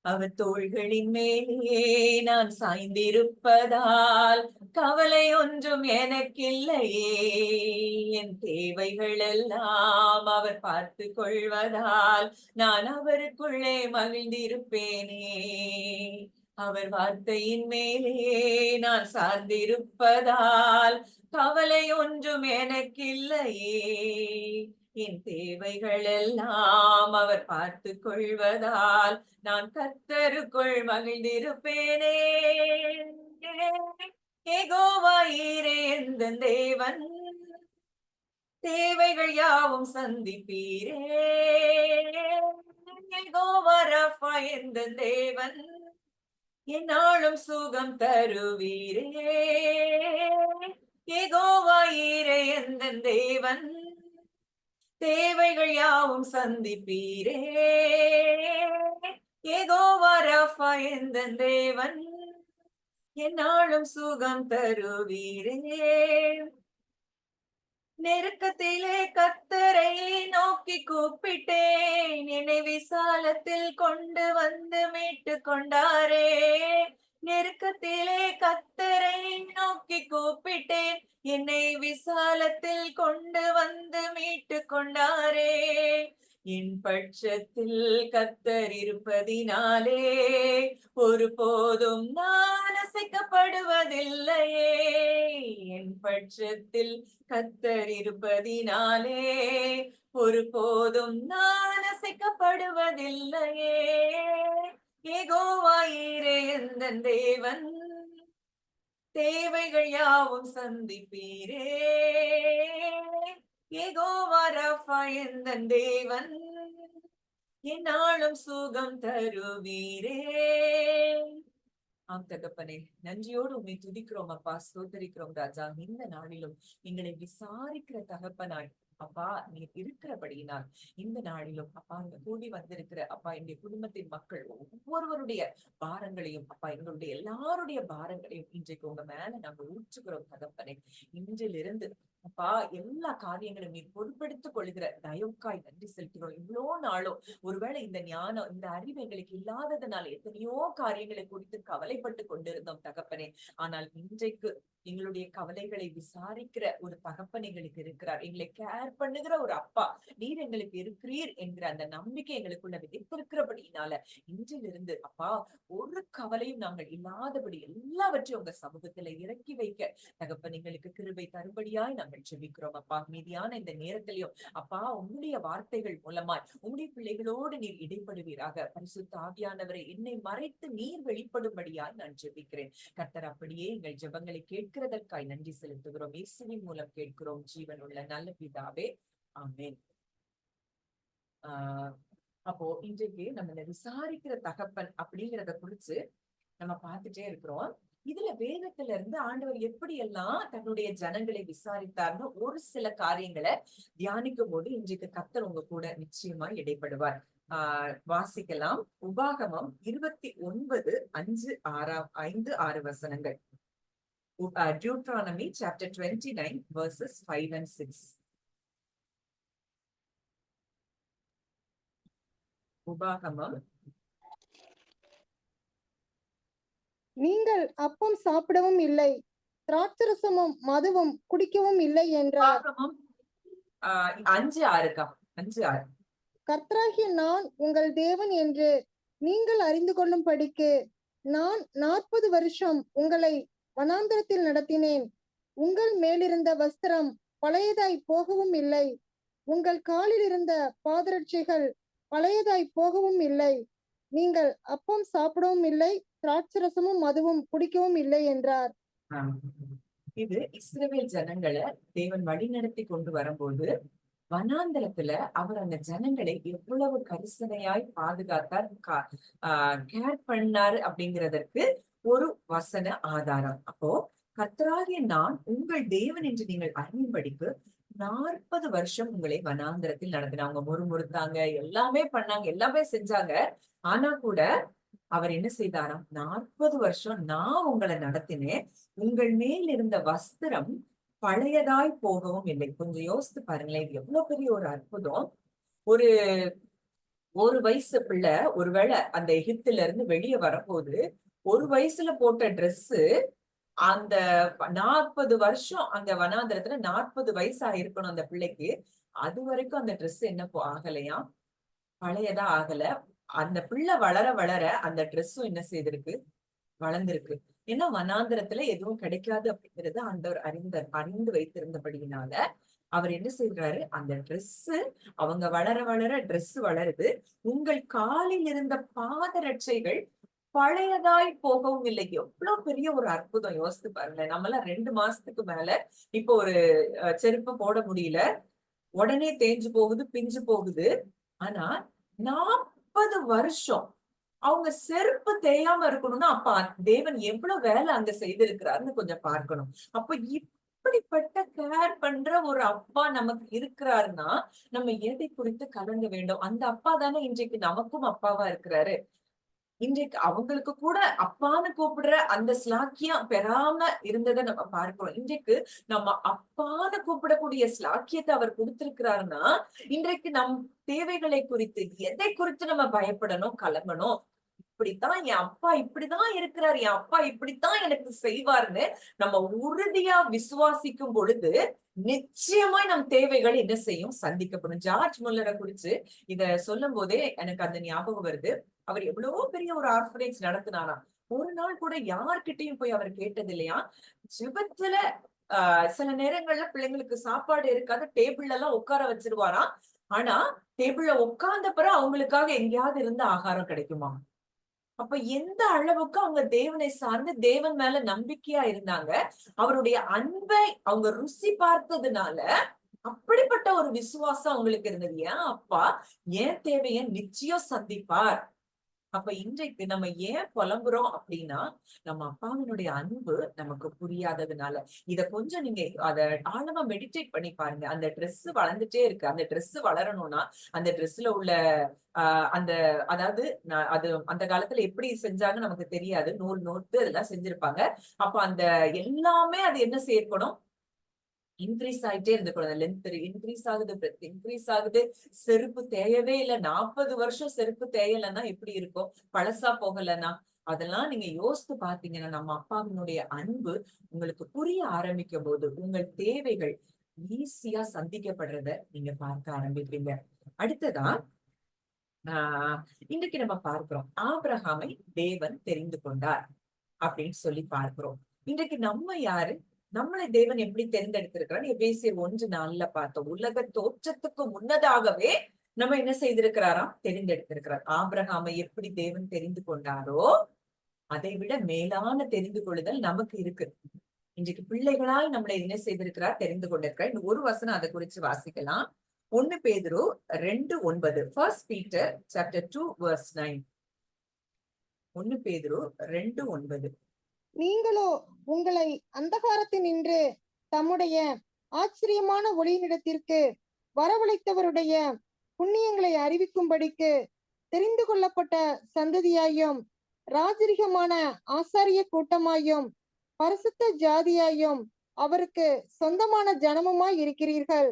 அவர் தோள்களின் மேலே நான் சாய்ந்திருப்பதால் கவலை ஒன்றும் எனக்கில்லையே. என் தேவைகள் எல்லாம் அவர் பார்த்து கொள்வதால் நான் அவருக்குள்ளே மகிழ்ந்திருப்பேனே. அவர் வார்த்தையின் மேலே நான் சார்ந்திருப்பதால் கவலை ஒன்றும் எனக்கில்லையே. என் தேவைகள் எல்லாம் அவர் பார்த்து கொள்வதால் நான் கர்த்தருக்குள் மகிழ்ந்திருப்பேனே. யெகோவா ஈரே எந்தன் தேவன், தேவைகள் யாவும் சந்திப்பீரே. யெகோவா ரஃபா எந்தன் தேவன், என்னாலும் சுகம் தருவீரே. யெகோவா ஈரே எந்தன் தேவன், தேவைகள் யாவும் சந்திப்பீரே. யெகோவா ரஃபா எந்தன் தேவன், என்னாலும் சுகம் தருவீரே. நெருக்கத்திலே கர்த்தரை நோக்கி கூப்பிட்டேன், என்னை விசாலத்தில் கொண்டு வந்து மீட்டு கொண்டாரே. நெருக்கத்திலே கர்த்தரை நோக்கி கூப்பிட்டேன், என்னை விசாலத்தில் கொண்டு வந்து மீட்டு கொண்டாரே. என் பட்சத்தில் கர்த்தர் இருப்பதினாலே ஒருபோதும் நான் அசைக்கப்படுவதில்லையே. என் பட்சத்தில் கர்த்தர் இருப்பதினாலே ஒருபோதும் நான் அசைக்கப்படுவதில்லையே. யெகோவா ஈரே எந்தன் தேவன், தேவைகள் யாவும் சந்திப்பீரே. யெகோவா ராஃபா எந்தன் தேவன், என்னாலும் சுகம் தருவீரே. ஆம் தகப்பனே, நன்றியோடு உம்மை துதிக்கிறோம் அப்பா, ஸ்தோத்தரிக்கிறோம் ராஜா. இந்த நாளிலும் எங்களை விசாரிக்கிற தகப்பனாய் அப்பா நீர் இருக்கிறபடியினால் இந்த நாளிலும் அப்பா இங்க கூடி வந்திருக்கிற அப்பா எங்களுடைய குடும்பத்தின் மக்கள் ஒவ்வொருவருடைய பாரங்களையும் அப்பா எங்களுடைய எல்லாருடைய பாரங்களையும் இன்றைக்கு உங்க மேல நாங்க ஊற்றுகிறோம் தகப்பனே. இன்றிலிருந்து அப்பா எல்லா காரியங்களும் நீர் பொறுப்பெடுத்துக் கொள்கிற தயவுக்காய் நன்றி செலுத்துகிறோம். இவ்வளோ நாளும் ஒருவேளை இந்த ஞானம் இந்த அறிவு எங்களுக்கு இல்லாததுனால எத்தனையோ காரியங்களை குறித்து கவலைப்பட்டு கொண்டிருந்தோம் தகப்பனே. ஆனால் இன்றைக்கு எங்களுடைய கவலைகளை விசாரிக்கிற ஒரு தகப்பன் எங்களுக்கு இருக்கிறார், எங்களை கேர் பண்ணுகிற ஒரு அப்பா நீர் எங்களுக்கு இருக்கிறீர் என்கிற அந்த நம்பிக்கை எங்களுக்குள்ள விதைத்திருக்கிறபடினால இன்றிலிருந்து அப்பா ஒரு கவலையும் நாங்கள் இல்லாதபடி எல்லாவற்றையும் உங்க சமூகத்துல இறக்கி வைக்க தகப்பன் எங்களுக்கு கிருபை தரும்படியாய் நாங்கள் ஜெபிக்கிறோம் அப்பா. மீதியான இந்த நேரத்திலையும் அப்பா உம்முடைய வார்த்தைகள் மூலமாய் உம்முடைய பிள்ளைகளோடு நீர் இடைப்படுவீராக. பரிசுத்த ஆவியானவரை என்னை மறைத்து நீர் வெளிப்படும்படியாய் நான் ஜெபிக்கிறேன் கர்த்தர். அப்படியே எங்கள் ஜெபங்களை கேட்கிறதற்காய் நன்றி செலுத்துகிறோம். இயேசுவின் மூலம் கேட்கிறோம் ஜீவனுள்ள நல்ல பிதாவே, ஆமென். அப்போ இன்றைக்கு நம்மள விசாரிக்கிற தகப்பன் அப்படிங்கிறத குறிச்சு நம்ம பார்த்துட்டே இருக்கிறோம். இதுல வேதத்துல இருந்து ஆண்டவர் எப்படி எல்லாம் தன்னுடைய ஜனங்களை விசாரித்தார்னு ஒரு சில காரியங்களை தியானிக்கும் போது இன்றைக்கு கர்த்தர் உங்க கூட நிச்சயமா இடைப்படுவார். வாசிக்கலாம். உபாகமம் 29:5-6 வசனங்கள். Deuteronomy chapter 29 verses 5 and 6. உபாகமம். நீங்கள் அப்பம் சாப்பிடவும் இல்லை, திராட்சரசமும் மதுவும் குடிக்கவும் இல்லை என்றார். உபாகமம் 5:6. கர்த்தராகிய நான் உங்கள் தேவன் என்று நீங்கள் அறிந்து கொள்ளும் படிக்கு நான் 40 வருஷம் உங்களை வனாந்தரத்தில் நடத்தினேன். உங்கள் மேலிருந்த வஸ்திரம் பழையதாய் போகவும் இல்லை, உங்கள் காலில் இருந்த பாதரட்சைகள் பழையதாய் போகவும் இல்லை. நீங்கள் அப்பம் சாப்பிடவும் இல்லை, திராட்சரசமும் மதுவும் குடிக்கவும் இல்லை என்றார். இது இஸ்ரவேல் ஜனங்களை தேவன் வழி நடத்தி கொண்டு வரும்போது வனாந்தரத்துல அவர் அந்த ஜனங்களை எவ்வளவு கரிசனையாய் பாதுகாத்தார், கேர் பண்ணாரு அப்படிங்கிறதற்கு ஒரு வசன ஆதாரம். அப்போ கர்த்தராகிய நான் உங்கள் தேவன் என்று நீங்கள் அறியும்படிக்கு 40 வருஷம் உங்களை வனாந்தரத்தில் நடத்தினாங்க. அவங்க முறுமுறுத்தாங்க, எல்லாமே பண்ணாங்க, எல்லாமே செஞ்சாங்க. ஆனா கூட அவர் என்ன செய்தாராம்? 40 வருஷம் நான் உங்களை நடத்தினேன், உங்கள் மேல் இருந்த வஸ்திரம் பழையதாய் போகவும் இல்லை. கொஞ்சம் யோசித்து பாருங்களேன், எவ்வளவு பெரிய ஒரு அற்புதம். ஒரு வயசு பிள்ளை ஒருவேளை அந்த எகிப்துல இருந்து வெளியே வரும்போது ஒரு வயசுல போட்ட ட்ரெஸ் அந்த 40 வருஷம் அந்த வனாந்தரத்துல 40 வயசா இருக்கணும் அந்த பிள்ளைக்கு. அது வரைக்கும் அந்த ட்ரெஸ் என்ன ஆகலையா? பழையதா ஆகல. அந்த பிள்ளை வளர வளர அந்த ட்ரெஸ்ஸும் என்ன செய்திருக்கு? வளர்ந்திருக்கு. ஏன்னா வனாந்தரத்துல எதுவும் கிடைக்காது அப்படிங்கிறது ஆண்டவர் அறிந்து வைத்திருந்தபடியினால அவர் என்ன செய்யறாரு? அந்த ட்ரெஸ் அவங்க வளர வளர ட்ரெஸ் வளருது. உங்கள் காலில் இருந்த பாதரட்சைகள் பழையதாய் போகவும் இல்லை. எவ்வளவு பெரிய ஒரு அற்புதம் யோசித்து பாருங்களேன். நம்மளாம் 2 மாசத்துக்கு மேல இப்போ ஒரு செருப்பு போட முடியல, உடனே தேஞ்சு போகுது, பிஞ்சு போகுது. ஆனா 40 வருஷம் அவங்க செருப்பு தேயாம இருக்கணும்னா அப்ப தேவன் எவ்வளவு வேலை அங்க செய்திருக்கிறாருன்னு கொஞ்சம் பார்க்கணும். அப்ப இப்படிப்பட்ட கேர் பண்ற ஒரு அப்பா நமக்கு இருக்கிறாருன்னா நம்ம எதை குறித்து கலங்க வேண்டும்? அந்த அப்பா தானே இன்றைக்கு நமக்கும் அப்பாவா இருக்கிறாரு. இன்றைக்கு அவங்களுக்கு கூட அப்பான்னு கூப்பிடுற அந்த ஸ்லாக்கியம் பெறாம இருந்ததை நம்ம பார்க்கிறோம். இன்றைக்கு நம்ம அப்பான்னு கூப்பிடக்கூடிய ஸ்லாக்கியத்தை அவர் கொடுத்திருக்கிறாருன்னா, இன்றைக்கு நம் தேவைகளை குறித்து எதை குறித்து நம்ம பயப்படணும், கலங்கணும்? இப்படித்தான் என் அப்பா இப்படிதான் இருக்கிறார், என் அப்பா இப்படித்தான் எனக்கு செய்வார்னு நம்ம உறுதியா விசுவாசிக்கும் பொழுது நிச்சயமாய் நம் தேவைகள் என்ன செய்யும், சந்திக்கப்படும். ஜார்ஜ் முல்லரை குறிச்சு இத சொல்லும் போதே எனக்கு அந்த ஞாபகம் வருது. அவர் எவ்வளவோ பெரிய ஒரு ஆர்ஃபனேஜ் நடத்தினாராம். ஒரு நாள் கூட யார்கிட்டயும் போய் அவர் கேட்டது இல்லையா. ஜெபத்துல சில நேரங்கள்ல பிள்ளைங்களுக்கு சாப்பாடு இருக்காது, டேபிள்ல எல்லாம் உட்கார வச்சிருவாராம். ஆனா டேபிள்ல உட்கார்ந்த பிறகு அவங்களுக்காக எங்கேயாவது இருந்து ஆகாரம் கிடைக்குமா? அப்ப எந்த அளவுக்கு அவங்க தேவனை சார்ந்து தேவன் மேல நம்பிக்கையா இருந்தாங்க. அவருடைய அன்பை அவங்க ருசி பார்த்ததுனால அப்படிப்பட்ட ஒரு விசுவாசம் அவங்களுக்கு இருந்தது. ஏன் அப்பா என் தேவையை நிச்சயம் சந்திப்பார். அப்ப இன்றைக்கு நம்ம ஏன் புலம்புறோம் அப்படின்னா, நம்ம அப்பாவினுடைய அன்பு நமக்கு புரியாததுனால. இத கொஞ்சம் நீங்க அத ஆழமா மெடிடேட் பண்ணி பாருங்க. அந்த ட்ரெஸ் வளர்ந்துட்டே இருக்கு. அந்த ட்ரெஸ் வளரணும்னா அந்த ட்ரெஸ்ல உள்ள அந்த அதாவது அது அந்த காலத்துல எப்படி செஞ்சாங்க நமக்கு தெரியாது. நூல் நூத்து அதெல்லாம் செஞ்சிருப்பாங்க. அப்ப அந்த எல்லாமே அது என்ன சேர்க்கணும், இன்க்ரீஸ் ஆயிட்டே இருந்துக்கணும். லென்த் இன்க்ரீஸ் ஆகுது, பிரெத் இன்க்ரீஸ் ஆகுது. செருப்பு தேயவே இல்லை. 40 வருஷம் செருப்பு தேயலைன்னா எப்படி இருக்கும், பழசா போகலன்னா? அதெல்லாம் நீங்க யோசித்து பாத்தீங்கன்னா நம்ம அப்பாவினுடைய அன்பு உங்களுக்கு புரிய ஆரம்பிக்கும் போது உங்கள் தேவைகள் ஈஸியா சந்திக்கப்படுறத நீங்க பார்க்க ஆரம்பிப்பீங்க. அடுத்ததா இன்னைக்கு நம்ம பார்க்கிறோம், ஆபிரகாமை தேவன் தெரிந்து கொண்டார் அப்படின்னு சொல்லி பார்க்கிறோம். இன்றைக்கு நம்ம யாரு, நம்மளை தேவன் எப்படி தேர்ந்தெடுத்திருக்கிறார்? எபேசியர் 1:4 பார்த்தோம். உலக தோற்றத்துக்கு முன்னதாகவே நம்ம என்ன செய்திருக்கிறாராம், தெரிந்தெடுத்திருக்கிறார். ஆபிரகாமை எப்படி தேவன் தெரிந்து கொண்டாரோ அதை விட மேலான தெரிந்து கொள்ளுதல் நமக்கு இருக்கு. இன்றைக்கு பிள்ளைகளால் நம்மளை என்ன செய்திருக்கிறார், தெரிந்து கொண்டிருக்கிறார். இந்த ஒரு வசனம் அதை குறிச்சு வாசிக்கலாம். 1 பேதுரு 2:9. First Peter chapter 2 verse 9. 1 பேதுரு 2:9. நீங்களோ உங்களை அந்தகாரத்தினின்று தம்முடைய ஆச்சரியமான ஒளியினிடத்திற்கு வரவழைத்தவருடைய புண்ணியங்களை அறிவிக்கும்படிக்கு தெரிந்து கொள்ளப்பட்ட சந்ததியாயும் ராஜரிகமான ஆசாரிய கூட்டமாயும் பரிசுத்த ஜாதியாயும் அவருக்கு சொந்தமான ஜனமுமாய் இருக்கிறீர்கள்.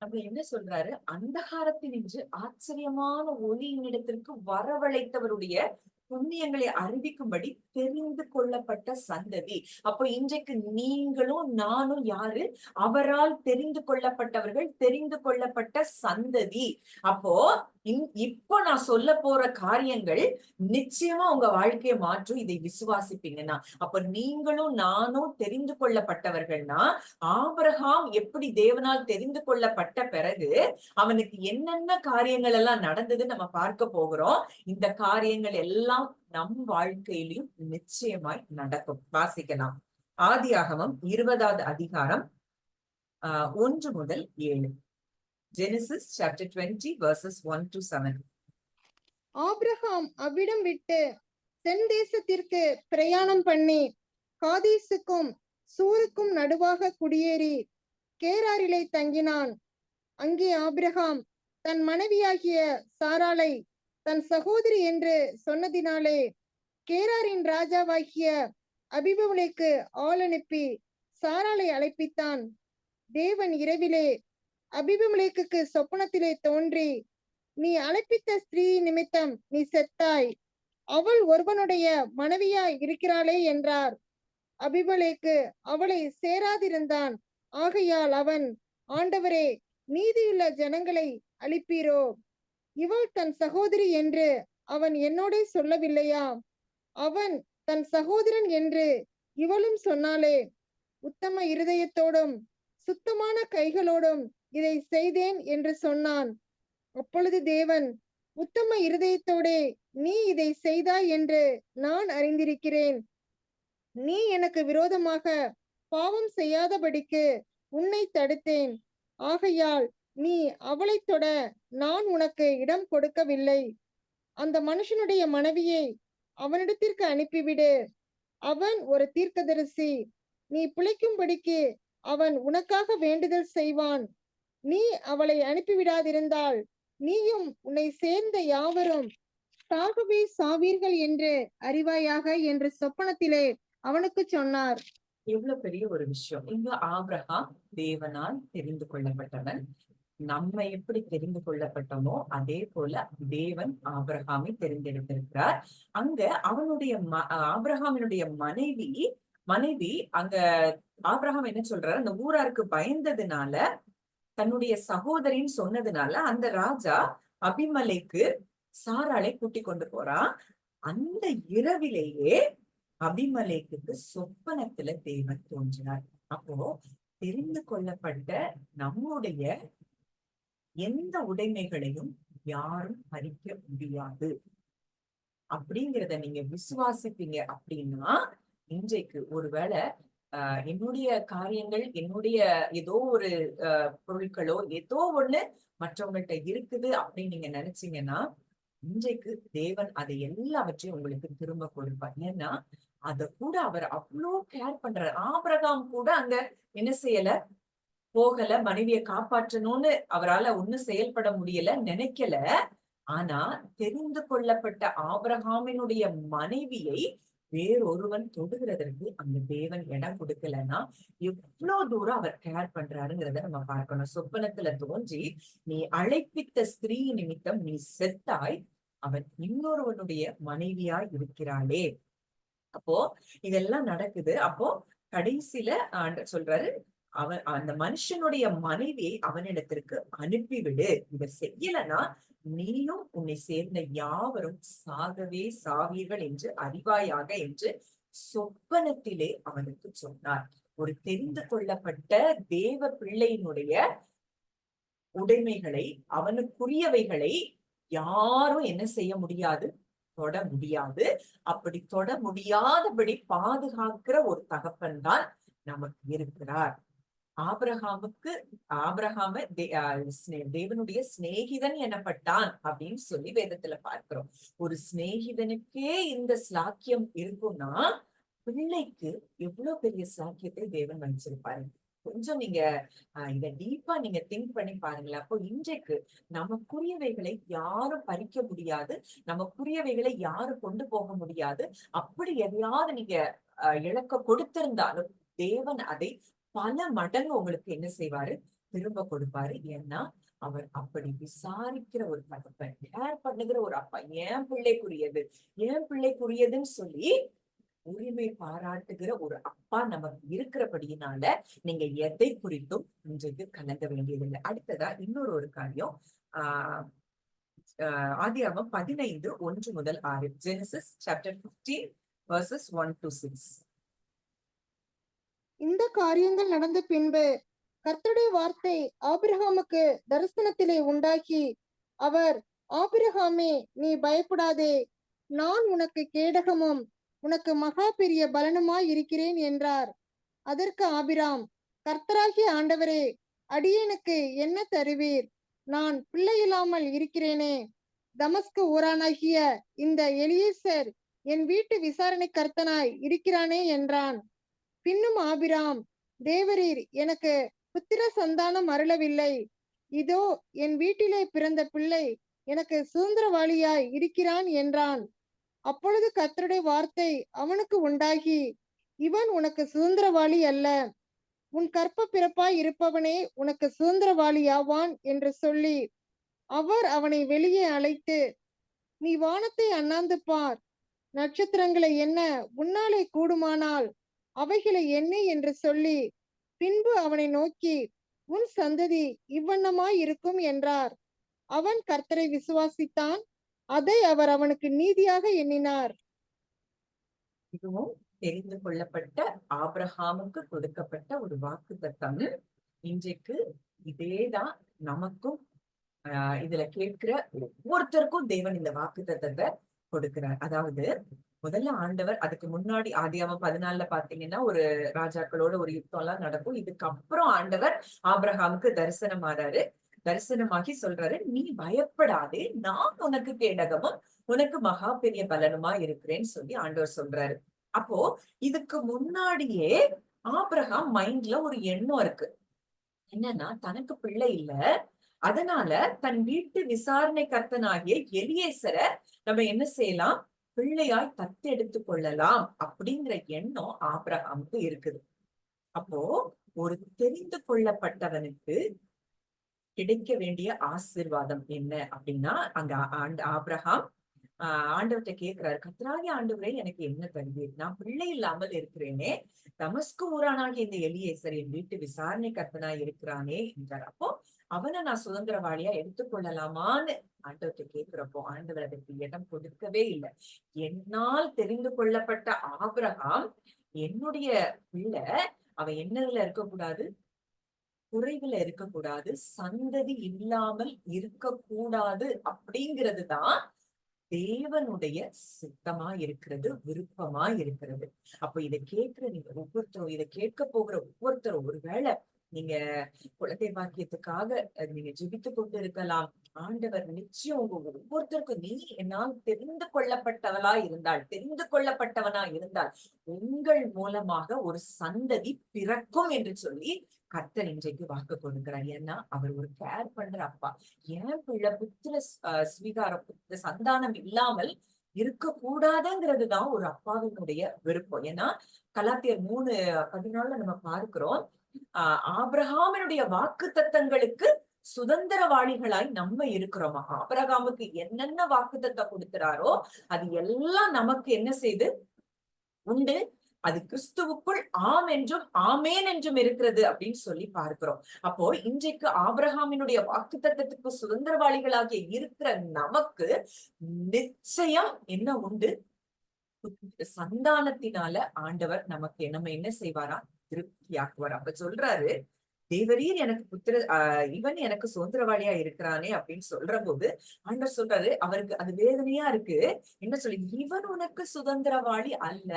அப்படி என்ன சொல்றாரு, அந்தகாரத்தினின்று ஆச்சரியமான ஒளியினிடத்திற்கு வரவழைத்தவருடைய புண்ணியங்களை அறிவிக்கும்படி தெரிந்து கொள்ளப்பட்ட சந்ததி. அப்போ இன்றைக்கு நீங்களும் நானும் யாரு, அவரால் தெரிந்து கொள்ளப்பட்டவர்கள், தெரிந்து கொள்ளப்பட்ட சந்ததி. அப்போ இப்போ நான் சொல்ல போற காரியங்கள் நிச்சயமா உங்க வாழ்க்கையை மாற்றும். இதை விசுவாசிப்பீங்கன்னா அப்ப நீங்களும் நானும் தெரிந்து கொள்ளப்பட்டவர்கள்னா, ஆபிரகாம் எப்படி தேவனால் தெரிந்து கொள்ளப்பட்ட பிறகு அவனுக்கு என்னென்ன காரியங்கள் எல்லாம் நடந்தது நம்ம பார்க்க போகிறோம். இந்த காரியங்கள் எல்லாம் நம் வாழ்க்கையிலும் நிச்சயமாய் நடக்கும். வாசிக்கலாம். ஆதியாகமம் 20வது அதிகாரம் 1 முதல் 7. Genesis chapter 20 verses 1 to 7. Abraham அவ்விடம் விட்டு தென் தேசத்திற்கு பிரயாணம் பண்ணி காதேசுக்கும் சூருக்கும் நடுவாக குடியேறி கேராரிலே தங்கினான். அங்கே ஆபிரகாம் தன் மனைவியாகிய சாராளை தன் சகோதரி என்று சொன்னதினாலே கேராரின் ராஜாவாகிய அபிமெலேக்கு ஆள் அனுப்பி சாராளை அழைப்பித்தான். தேவன் இரவிலே அபிமெலேக்குக்கு சொப்பனத்திலே தோன்றி, நீ அழைப்பித்த ஸ்திரீ நிமித்தம் நீ செத்தாய், அவள் ஒருவனுடைய மனைவியாய் இருக்கிறாளே என்றார். அபிமெலேக்கு அவளை சேராதிருந்தான். ஆகையால் அவன், ஆண்டவரே, நீதியுள்ள ஜனங்களை அழிப்பீரோ? இவள் தன் சகோதரி என்று அவன் என்னோடே சொல்லவில்லையா? அவன் தன் சகோதரன் என்று இவளும் சொன்னாலே. உத்தம இருதயத்தோடும் சுத்தமான கைகளோடும் இதை செய்தேன் என்று சொன்னான். அப்பொழுது தேவன், உத்தம இருதயத்தோடே நீ இதை செய்தாய் என்று நான் அறிந்திருக்கிறேன். நீ எனக்கு விரோதமாக பாவம் செய்யாதபடிக்கு உன்னை தடுத்தேன். ஆகையால் நீ அவளை தொட நான் உனக்கு இடம் கொடுக்கவில்லை. அந்த மனுஷனுடைய மனைவியை அவனிடத்திற்கு அனுப்பிவிடு. அவன் ஒரு தீர்க்கதரிசி. நீ பிழைக்கும்படிக்கு அவன் உனக்காக வேண்டுதல் செய்வான். நீ அவளை அனுப்பிவிடாதிருந்தால் நீயும் உன்னை சேர்ந்த யாவரும் சாகவே சாவீர்கள் என்று அறிவாயாக என்று சொப்பனத்திலே அவனுக்கு சொன்னார். எவ்வளவு பெரிய ஒரு விஷயம். இங்க ஆபிரகாம் தேவனால் தெரிந்து கொள்ளப்பட்டவன். நம்ம எப்படி தெரிந்து கொள்ளப்பட்டோமோ அதே போல தேவன் ஆபிரகாமை தெரிந்தெடுத்திருக்கிறார். அங்க அவனுடைய ஆபிரகாமினுடைய மனைவி அங்க ஆபிரகாம் என்ன சொல்றாரு, அந்த ஊராருக்கு பயந்ததுனால, தன்னுடைய சகோதரின்னு சொன்னதுனால அந்த ராஜா அபிமலைக்கு சாராளை கூட்டி கொண்டு போறான். அந்த இரவிலேயே அபிமலேக்குக்கு சொப்பனத்துல தேவன் தோன்றினார். அப்போ தெரிந்து கொள்ளப்பட்ட நம்முடைய எந்த உடைமைகளையும் யாரும் பறிக்க முடியாது அப்படிங்கிறத நீங்க விசுவாசிப்பீங்க அப்படின்னா, இன்றைக்கு ஒருவேளை என்னுடைய காரியங்கள், என்னுடைய ஏதோ ஒரு பொருட்களோ ஏதோ ஒண்ணு மற்றவங்கள்ட்ட இருக்குது அப்படின்னு நீங்க நினைச்சீங்கன்னா, இன்றைக்கு தேவன் அதை எல்லாவற்றையும் உங்களுக்கு திரும்ப கொடுப்பார். ஏன்னா அத கூட அவர் அவ்வளோ கேர் பண்றாரு. ஆபிரகாம் கூட அங்க என்ன செய்யல, போகல, மனைவியை காப்பாற்றணும்னு அவரால ஒண்ணும் செயல்பட முடியல, நினைக்கல. ஆனா தெரிந்து கொள்ளப்பட்ட ஆபிரகாமினுடைய மனைவியை வேறொருவன் தொடுகிறதற்கு அந்த தேவன் இடம் கொடுக்கலன்னா எவ்வளவு தூரம் அவர் கேர் பண்றாருங்கிறத நம்ம பார்க்கணும். சொப்பனத்துல தோன்றி, நீ அழைப்பித்த ஸ்திரீ நிமித்தம் நீ செத்தாய், அவன் இன்னொருவனுடைய மனைவியாய் இருக்கிறாளே. அப்போ இதெல்லாம் நடக்குது. அப்போ கடைசியில ஆண்டவர் சொல்றாரு, அவன் அந்த மனுஷனுடைய மனைவியை அவனிடத்திற்கு அனுப்பிவிடு. இதை செய்யலன்னா நீயும் உன்னை சேர்ந்த யாவரும் சாகவே சாவீர்கள் என்று அறிவாயாக என்று சொப்பனத்திலே அவனுக்கு சொன்னார். ஒரு தெரிந்து கொள்ளப்பட்ட தேவ பிள்ளையினுடைய உடைமைகளை, அவனுக்குரியவைகளை யாரும் என்ன செய்ய முடியாது, தொட முடியாது. அப்படி தொட முடியாதபடி பாதுகாக்கிற ஒரு தகப்பன் தான் நமக்கு இருக்கிறார். ஆபிரகாம தேவனுடைய சிநேகிதன் எனப்பட்டான் அப்படின்னு சொல்லி வேதத்துல பார்க்கிறோம். ஒரு சிநேகிதனுக்கே இந்த ஸ்லாக்கியம் இருக்கும்னா, பிள்ளைக்கு எவ்வளவு பெரிய ஸ்லாக்கியத்தை தேவன் வச்சிருப்பாரு. கொஞ்சம் நீங்க இத டீப்பா நீங்க திங்க் பண்ணி பாருங்களேன். அப்போ இன்றைக்கு நமக்குரியவைகளை யாரும் பறிக்க முடியாது, நமக்குரியவைகளை யாரும் கொண்டு போக முடியாது. அப்படி எதையாவது நீங்க இழக்க கொடுத்திருந்தாலும் தேவன் அதை பல மடங்கு உங்களுக்கு என்ன செய்வாரு, திரும்ப கொடுப்பாரு. ஏன்னா அவர் அப்படி விசாரிக்கிற ஒரு தகப்பன், கேர் பண்ணுகிற ஒரு அப்பா. ஏன் பிள்ளைக்குரியதுன்னு சொல்லி உரிமை பாராட்டுகிற ஒரு அப்பா நமக்கு இருக்கிறபடியினால நீங்க எதை குறித்தும் இன்றைக்கு கலங்க வேண்டியதில்லை. அடுத்ததா இன்னொரு ஒரு காரியம், ஆதியாகமம் 15:1-6. Genesis chapter 15 verses 1-6. இந்த காரியங்கள் நடந்த பின்பு கர்த்தருடைய வார்த்தை ஆபிரகாமுக்கு தரிசனத்திலே உண்டாகி, அவர், ஆபிரகாமே, நீ பயப்படாதே, நான் உனக்கு கேடகமும் உனக்கு மகா பெரிய பலனுமாய் இருக்கிறேன் என்றார். அதற்கு ஆபிராம், கர்த்தராகிய ஆண்டவரே, அடியேனுக்கு என்ன தருவீர்? நான் பிள்ளையில்லாமல் இருக்கிறேனே. தமஸ்கு ஊரானாகிய இந்த எலியேசர் என் வீட்டு விசாரணை கர்த்தனாய் இருக்கிறானே என்றான். பின்னும் ஆபிராம், தேவரீர் எனக்கு புத்திர சந்தானம் அருளவில்லை. இதோ என் வீட்டிலே பிறந்த பிள்ளை எனக்கு சுதந்திரவாளியாய் இருக்கிறான் என்றான். அப்பொழுது கர்த்தருடைய வார்த்தை அவனுக்கு உண்டாகி, இவன் உனக்கு சுதந்திரவாளி அல்ல, உன் கற்ப பிறப்பாய் இருப்பவனே உனக்கு சுதந்திரவாளியாவான் என்று சொல்லி, அவர் அவனை வெளியே அழைத்து, நீ வானத்தை அண்ணாந்து பார், நட்சத்திரங்களை என்ன உன்னாலே கூடுமானால் அவைகளை என்ன என்று சொல்லி, பின்பு அவனை நோக்கி, உன் சந்ததி இவ்வண்ணமாய் இருக்கும் என்றார். அவன் கர்த்தரை விசுவாசித்தான், அதை அவர் அவனுக்கு நீதியாக எண்ணினார். இதுவும் தெரிந்து கொள்ளப்பட்ட ஆபிரகாமுக்கு கொடுக்கப்பட்ட ஒரு வாக்குத்தத்தம். இன்றைக்கு இதேதான் நமக்கும் இதுல கேட்கிற ஒவ்வொருத்தருக்கும் தேவன் இந்த வாக்குத்தத்தத்தை கொடுக்கிறார். அதாவது முதல்ல ஆண்டவர், அதுக்கு முன்னாடி ஆதியாகமம் 14 பாத்தீங்கன்னா ஒரு ராஜாக்களோட ஒரு யுத்தம் எல்லாம் நடக்கும். இதுக்கப்புறம் ஆண்டவர் ஆபிரகாமுக்கு தரிசனமாகி சொல்றாரு, நீ பயப்படாதே, நான் உனக்கு கேடகமும் உனக்கு மகா பெரிய பலனுமா இருக்கிறேன்னு சொல்லி ஆண்டவர் சொல்றாரு. அப்போ இதுக்கு முன்னாடியே ஆபிரகாம் மைண்ட்ல ஒரு எண்ணம் இருக்கு. என்னன்னா, தனக்கு பிள்ளை இல்ல, அதனால தன் வீட்டு விசாரணை கர்த்தனாகிய எலியேசரை நம்ம என்ன செய்யலாம், பிள்ளையாய் தத்தெடுத்து கொள்ளலாம் அப்படிங்கிற எண்ணம் ஆபிரகாமுக்கு இருக்குது. அப்போ ஒரு தெரிந்து கொள்ளப்பட்டவனுக்கு கிடைக்க வேண்டிய ஆசீர்வாதம் என்ன அப்படின்னா, அங்க ஆபிரகாம் ஆண்டவர்கிட்ட கேட்கிறாரு, கர்த்தராகிய ஆண்டவரே எனக்கு என்ன தருவீர்? நான் பிள்ளை இல்லாமல் இருக்கிறேனே, தமஸ்கு ஊரானாகிய இந்த எலியேசர் என் வீட்டு விசாரணை கர்த்தனாய் இருக்கிறானே என்றார். அப்போ அவனை நான் சுதந்திரவாளியா எடுத்துக்கொள்ளலாமான்னு ஆண்டவர்கிட்ட கேட்கிறப்போ ஆண்டவர் அதற்கு இடம் கொடுக்கவே இல்லை. என்னால் தெரிந்து கொள்ளப்பட்ட ஆபிரகாம் என்னுடைய பிள்ளை, அவன் என்னதுல இருக்கக்கூடாது, குறைவுல இருக்கக்கூடாது, சந்ததி இல்லாமல் இருக்கக்கூடாது அப்படிங்கிறது தான் தேவனுடைய சித்தமா இருக்கிறது, விருப்பமா இருக்கிறது. அப்ப இதை கேட்கிற நீங்க ஒவ்வொருத்தரும், இதை கேட்க போகிற ஒவ்வொருத்தரும், ஒருவேளை நீங்க குழந்தை பாக்கியத்துக்காக நீங்க ஜெபித்து கொண்டு இருக்கலாம். ஆண்டவர் நிச்சயம் உங்க ஒவ்வொருத்தருக்கும், நீ என்னால் தெரிந்து கொள்ளப்பட்டவனா இருந்தால் உங்கள் மூலமாக ஒரு சந்ததி பிறக்கும் என்று சொல்லி கர்த்தர் இன்றைக்கு வாக்கு கொடுக்கிறார். ஏன்னா அவர் ஒரு கேர் பண்ற அப்பா. ஏன் பிள்ளை புத்திர ஸ்வீகாரம், புத்திர சந்தானம் இல்லாமல் இருக்கக்கூடாதுங்கிறது தான் ஒரு அப்பாவினுடைய விருப்பம். ஏன்னா கலாத்தியர் 3:14 நம்ம பார்க்கிறோம், ஆபிரகாமினுடைய வாக்கு தத்தங்களுக்கு சுதந்திரவாளிகளாய் நம்ம இருக்கிறோமா. ஆபிரகாமுக்கு என்னென்ன வாக்கு தத்தம் கொடுக்கிறாரோ அது எல்லாம் நமக்கு என்ன செய்து உண்டு, அது கிறிஸ்துவுக்குள் ஆம் என்றும் ஆமேன் என்றும் இருக்கிறது அப்படின்னு சொல்லி பார்க்கிறோம். அப்போ இன்றைக்கு ஆபிரகாமினுடைய வாக்கு தத்தத்துக்கு சுதந்திரவாளிகளாகிய இருக்கிற நமக்கு நிச்சயம் என்ன உண்டு, சந்தானத்தினால ஆண்டவர் நமக்கு நம்ம என்ன செய்வாரா, திருப்தியாக்குவார். அப்ப சொல்றாரு, தேவரீர் எனக்கு இவன் எனக்கு சுதந்திரவாளியா இருக்கிறானே அப்படின்னு சொல்ற போது ஆண்டவர் சொல்றாரு, அவருக்கு அது வேதனையா இருக்கு. என்ன சொல்லி, இவன் உனக்கு சுதந்திரவாளி அல்ல,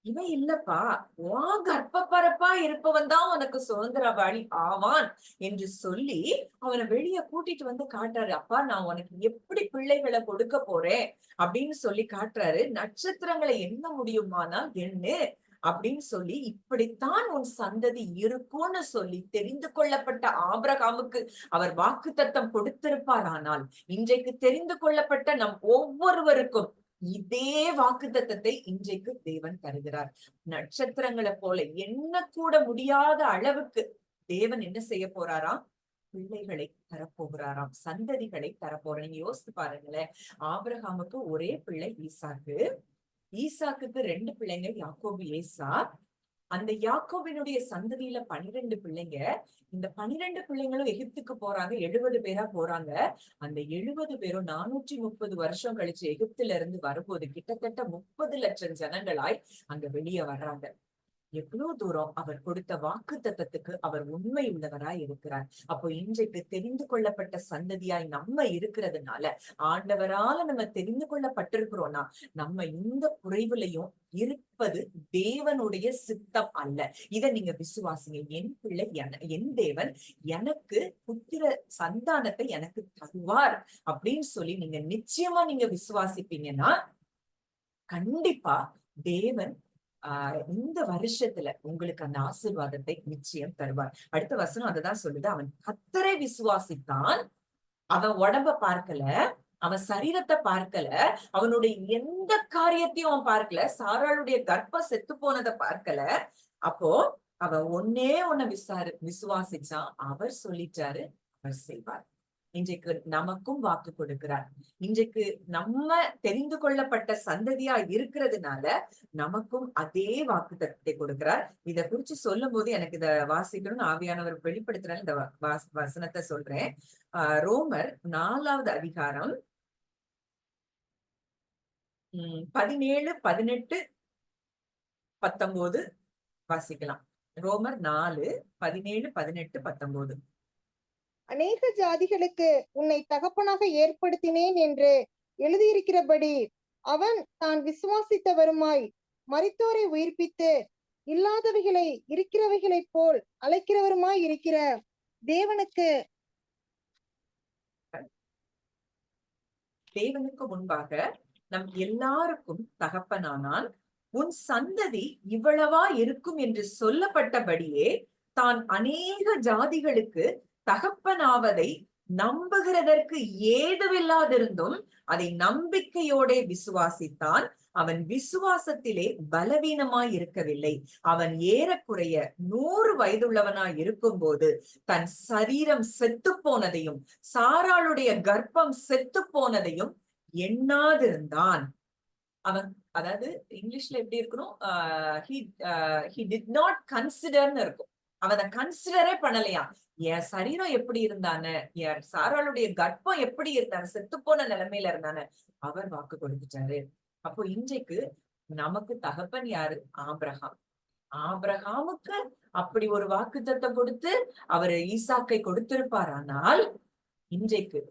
இவன் இல்லப்பா, உன் கர்ப்பப்பரப்பா இருப்பவன் தான் உனக்கு சுதந்திரவாளி ஆவான் என்று சொல்லி அவனை வெளியே கூட்டிட்டு வந்து காட்டுறாரு. அப்பா, நான் உனக்கு எப்படி பிள்ளைகளை கொடுக்க போறேன் அப்படின்னு சொல்லி காட்டுறாரு. நட்சத்திரங்களை எண்ண முடியுமானால் எண்ணு அப்படின்னு சொல்லி, இப்படித்தான் உன் சந்ததி இருக்கும்னு சொல்லி தெரிந்து கொள்ளப்பட்ட ஆபிரகாமுக்கு அவர் வாக்கு தத்தம் கொடுத்திருப்பார். ஆனால் இன்றைக்கு தெரிந்து கொள்ளப்பட்ட நம் ஒவ்வொருவருக்கும் இதே வாக்கு தத்தத்தை இன்றைக்கு தேவன் தருகிறார். நட்சத்திரங்களை போல எண்ணக்கூட முடியாத அளவுக்கு தேவன் என்ன செய்ய போறாராம், பிள்ளைகளை தரப்போகிறாராம், சந்ததிகளை தரப்போறார். நீங்க யோசித்து பாருங்களேன், ஆபிரகாமுக்கு ஒரே பிள்ளை ஈசாக்கு, ஈசாக்குக்கு 2 பிள்ளைங்க, யாக்கோபு ஏசா. அந்த யாக்கோபினுடைய சந்ததியில 12 பிள்ளைங்க. இந்த 12 பிள்ளைங்களும் எகிப்துக்கு போறாங்க, 70 பேரா போறாங்க. அந்த 70 பேரும் 430 வருஷம் கழிச்சு எகிப்துல இருந்து வரும்போது கிட்டத்தட்ட 30 லட்சம் ஜனங்களாய் அங்க வெளியே வர்றாங்க. எவ்வளவு தூரம் அவர் கொடுத்த வாக்கு தத்தத்துக்கு அவர் உண்மை உள்ளவராய் இருக்கிறார். அப்போ இன்றைக்கு தெரிந்து கொள்ளப்பட்ட சந்ததியாய் நம்ம இருக்கிறதுனால, ஆண்டவரால நம்ம தெரிந்து கொள்ளப்பட்டிருக்கிறோம்னா, நம்ம இந்த குறைவுலையும் இருப்பது தேவனுடைய சித்தம் அல்ல. இதை நீங்க விசுவாசிங்க. என் பிள்ளை என் தேவன் எனக்கு புத்திர சந்தானத்தை எனக்கு தருவார் அப்படின்னு சொல்லி நீங்க நிச்சயமா நீங்க விசுவாசிப்பீங்கன்னா கண்டிப்பா தேவன் இந்த வருஷத்துல உங்களுக்கு அந்த ஆசீர்வாதத்தை நிச்சயம் தருவார். அடுத்த வசனம் அததான் சொல்லுது, அவன் கர்த்தரை விசுவாசித்தான், அவன் உடம்ப பார்க்கல, அவன் சரீரத்தை பார்க்கல, அவனுடைய எந்த காரியத்தையும் அவன் பார்க்கல, சாராளுடைய கர்ப்பம் செத்து போனதை பார்க்கல. அப்போ அவன் ஒன்னே ஒன்ன விசுவாசிச்சான், அவர் சொல்லிட்டாரு, அவர் செய்வார். இன்றைக்கு நமக்கும் வாக்கு கொடுக்கிறார். இன்றைக்கு நம்ம தெரிந்து கொள்ளப்பட்ட சந்ததியா இருக்கிறதுனால நமக்கும் அதே வாக்கு தத்தத்தை கொடுக்கிறார். இத குறிச்சு சொல்லும் போது எனக்கு இத வாசிக்கணும்னு ஆவியானவர் வெளிப்படுத்துறாரு. இந்த வசனத்தை சொல்றேன். ரோமர் 4வது அதிகாரம் 17, 18, 19 வாசிக்கலாம். ரோமர் 4, 17, 18, 19. அநேக ஜாதிகளுக்கு உன்னை தகப்பனாக ஏற்படுத்தினேன் என்று எழுதியிருக்கிறபடி அவன் தான் விசுவாசித்தவருமாய் மரித்தோரை உயிர்ப்பித்து இல்லாதவைகளை இருக்கிறவைகளைப் போல் அழைக்கிறவருமாய் இருக்கிற தேவனுக்கு முன்பாக நம் எல்லாருக்கும் தகப்பனானால், உன் சந்ததி இவ்வளவா இருக்கும் என்று சொல்லப்பட்டபடியே தான் அநேக ஜாதிகளுக்கு தகப்பனாவதை நம்புகிறதற்கு ஏதுவில்லாதிருந்தும் அதை நம்பிக்கையோட விசுவாசித்தான். அவன் விசுவாசத்திலே பலவீனமாய் இருக்கவில்லை. அவன் ஏறக்குறைய 100 வயதுள்ளவனாய் இருக்கும்போது தன் சரீரம் செத்து போனதையும் சாராளுடைய கர்ப்பம் செத்து போனதையும் எண்ணாதிருந்தான். அவன், அதாவது இங்கிலீஷ்ல எப்படி இருக்கணும், he did not considerன்னு இருக்கும். அவன் அதை கன்சிடரே பண்ணலையா. என் சரீரம் எப்படி இருந்தானு, என் சாராளுடைய கர்ப்பம் எப்படி இருந்தானு, செத்து போன நிலைமையில இருந்தானு அவர் வாக்கு கொடுத்துட்டாரு. அப்போ இன்றைக்கு நமக்கு தகப்பன் யாரு? ஆபிரகாம். ஆபிரகாமுக்கு அப்படி ஒரு வாக்குத்தத்தம் கொடுத்து அவர் ஈசாக்கை கொடுத்திருப்பாரானால், இன்றைக்கு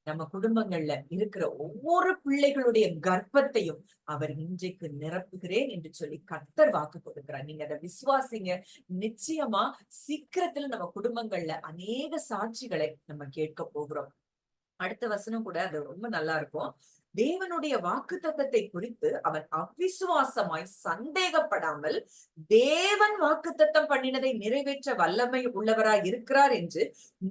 நம்ம குடும்பங்கள்ல இருக்கிற ஒவ்வொரு பிள்ளைகளுடைய கர்ப்பத்தையும் அவர் இன்றைக்கு நிரப்புகிறேன் என்று சொல்லி கர்த்தர் வாக்கு கொடுக்கிறார். நீங்க அதை விசுவாசிங்க. நிச்சயமா சீக்கிரத்துல நம்ம குடும்பங்கள்ல அநேக சாட்சிகளை நம்ம கேட்க போகிறோம். அடுத்த வசனம் கூட அது ரொம்ப நல்லா இருக்கும். தேவனுடைய வாக்குத்தத்தத்தை குறித்து அவன் அவிசுவாசமாய் சந்தேகப்படாமல் தேவன் வாக்குத்தத்தம் பண்ணினதை நிறைவேற்ற வல்லமை உள்ளவராய் இருக்கிறார் என்று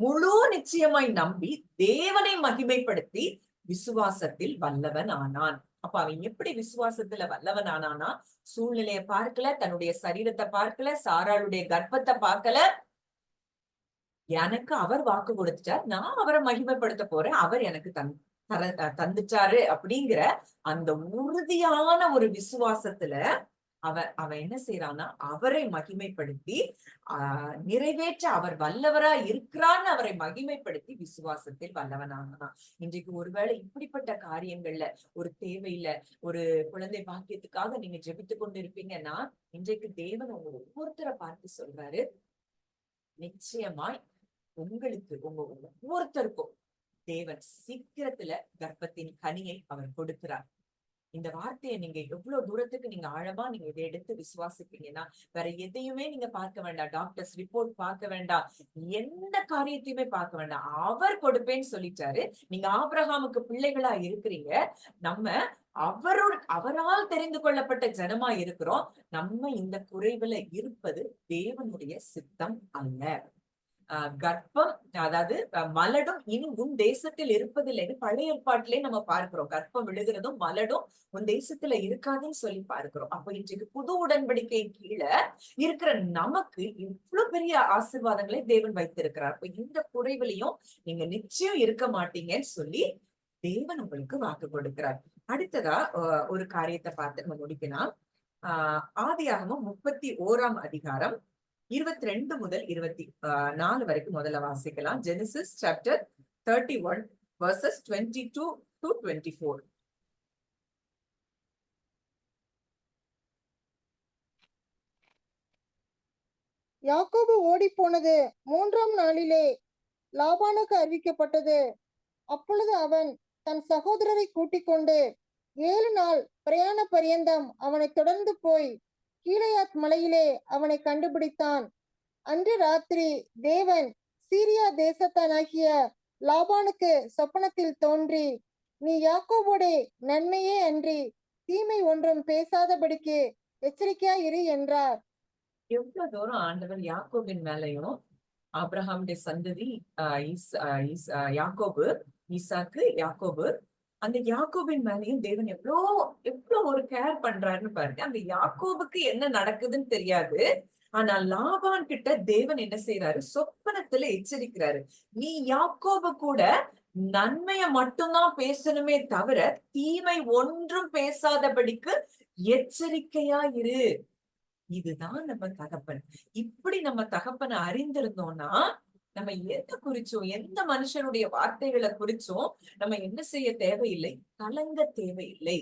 முழு நிச்சயமாய் நம்பி தேவனை மகிமைப்படுத்தி விசுவாசத்தில் வல்லவன் ஆனான். அப்ப அவன் எப்படி விசுவாசத்துல வல்லவன் ஆனானா, சூழ்நிலைய பார்க்கல, தன்னுடைய சரீரத்தை பார்க்கல, சாராளுடைய கர்ப்பத்தை பார்க்கல. எனக்கு அவர் வாக்கு கொடுத்துட்டார், நான் அவரை மகிமைப்படுத்த போறேன், அவர் எனக்கு தந்துட்டாரு அப்படிங்கிற அந்த உறுதியான ஒரு விசுவாசத்துல அவன் என்ன செய்யறான்னா, அவரை மகிமைப்படுத்தி நிறைவேற்ற அவர் வல்லவரா இருக்கிறான்னு அவரை மகிமைப்படுத்தி விசுவாசத்தில் வல்லவனானா. இன்றைக்கு ஒருவேளை இப்படிப்பட்ட காரியங்கள்ல ஒரு தேவையில்ல, ஒரு குழந்தை பாக்கியத்துக்காக நீங்க ஜெபித்து கொண்டு இருப்பீங்கன்னா, இன்றைக்கு தேவன் உங்க ஒவ்வொருத்தரை பார்த்து சொல்றாரு, நிச்சயமாய் உங்களுக்கு உங்க ஒவ்வொருத்தருக்கும் தேவன் சீக்கிரத்துல கர்ப்பத்தின் கனியை அவர் கொடுக்கிறார். இந்த வார்த்தையை நீங்க எவ்வளவு தூரத்துக்கு நீங்க ஆழமா நீங்க இதை எடுத்து விசுவாசிப்பீங்கன்னா, வேற எதையுமே நீங்க பார்க்க வேண்டாம், டாக்டர்ஸ் ரிப்போர்ட் பார்க்க வேண்டாம், எந்த காரியத்தையுமே பார்க்க வேண்டாம், அவர் கொடுப்பேன்னு சொல்லிட்டாரு. நீங்க ஆபிரகாமுக்கு பிள்ளைகளா இருக்கிறீங்க. நம்ம அவரால் தெரிந்து கொள்ளப்பட்ட ஜனமா இருக்கிறோம். நம்ம இந்த குறைவுல இருப்பது தேவனுடைய சித்தம் அல்ல. கர்ப்பம், அதாவது மலடும் இனி உன் தேசத்தில் இருப்பதில்லைன்னு பழைய ஏற்பாட்டிலே நம்ம பார்க்கிறோம். கர்ப்பம் விழுகிறதும் மலடும் உன் தேசத்துல இருக்காதுன்னு சொல்லி பார்க்கிறோம். அப்ப இன்றைக்கு புது உடன்படிக்கை கீழே இருக்கிற நமக்கு இவ்வளவு பெரிய ஆசீர்வாதங்களை தேவன் வைத்திருக்கிறார். அப்ப இந்த குறைவிலையும் நீங்க நிச்சயம் இருக்க மாட்டீங்கன்னு சொல்லி தேவன் உங்களுக்கு வாக்கு கொடுக்கிறார். அடுத்ததா ஒரு காரியத்தை பார்த்து நம்ம முடிக்கலாம். ஆதியாகமம் 31ஆம் அதிகாரம் 22 முதல் 24 வரைக்கும் முதல்ல வாசிக்கலாம். Genesis chapter 31 verses 22 to 24. யாக்கோபு ஓடி போனது 3ஆம் நாளிலே லாபானுக்கு அறிவிக்கப்பட்டது. அப்பொழுது அவன் தன் சகோதரரை கூட்டிக் கொண்டு 7 நாள் பிரயாண பரியந்தம் அவனை தொடர்ந்து போய் கீலேயாத் மலையிலே அவனை கண்டுபிடித்தான். அன்று ராத்திரி தேவன் சீரியா தேசத்தானாகிய லாபானுக்கு சொப்பனத்தில் தோன்றி, நீ யாக்கோபோடே நன்மையே அன்றி தீமை ஒன்றும் பேசாதபடிக்கு எச்சரிக்கையா இரு என்றார். எவ்வளவு தூரம் ஆண்டவர் யாக்கோபின் மேலையும், ஆபிரகாமுடைய சந்ததி யாக்கோபு, ஈசாக்கு, யாக்கோபு, அந்த யாக்கோபின் மேலையும் தேவன் எவ்வளவு ஒரு கேர் பண்றாருன்னு பாருங்க. அந்த யாக்கோபுக்கு என்ன நடக்குதுன்னு தெரியாது. ஆனா லாபான் கிட்ட தேவன் என்ன செய்யறாரு, சொப்பனத்துல எச்சரிக்கிறாரு. நீ யாக்கோபு கூட நன்மைய மட்டும்தான் பேசணுமே தவிர தீமை ஒன்றும் பேசாதபடிக்கு எச்சரிக்கையா இரு. இதுதான் நம்ம தகப்பன். இப்படி நம்ம தகப்பனை அறிந்திருந்தோம்னா நம்ம எதை குறிச்சோம், எந்த மனுஷனுடைய வார்த்தைகளை குறிச்சோம் நம்ம என்ன செய்ய தேவையில்லை, கலங்க தேவையில்லை.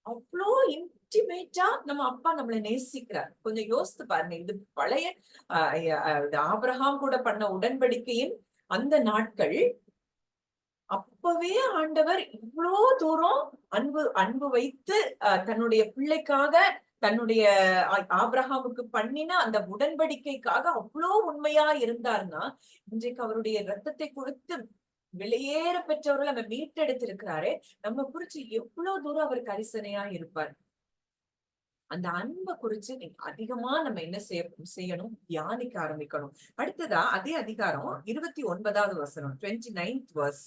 அவ்வளோ இன்டிமேட்டா நம்ம அப்பா நம்மளை நேசிக்கிறார். கொஞ்சம் யோசித்து பாருங்க. இது பழைய ஆபிரகாம் கூட பண்ண உடன்படிக்கையின் அந்த நாட்கள். அப்பவே ஆண்டவர் இவ்வளோ தூரம் அன்பு வைத்து தன்னுடைய பிள்ளைக்காக, தன்னுடைய ஆபிரகாமுக்கு பண்ணின அந்த உடன்படிக்கைக்காக அவ்வளோ உண்மையா இருந்தார்னா, இன்றைக்கு அவருடைய ரத்தத்தை கொடுத்து வெளியேற பெற்றவர்கள் நம்ம மீட்டெடுத்திருக்கிறாரே, நம்ம குறிச்சு எவ்வளவு தூரம் அவர் கரிசனையா இருப்பார். அந்த அன்பை குறிச்சு நீங்க அதிகமா நம்ம என்ன செய்யணும், தியானிக்க ஆரம்பிக்கணும். அடுத்ததா அதே அதிகாரம் 29வது வசனம், 29th verse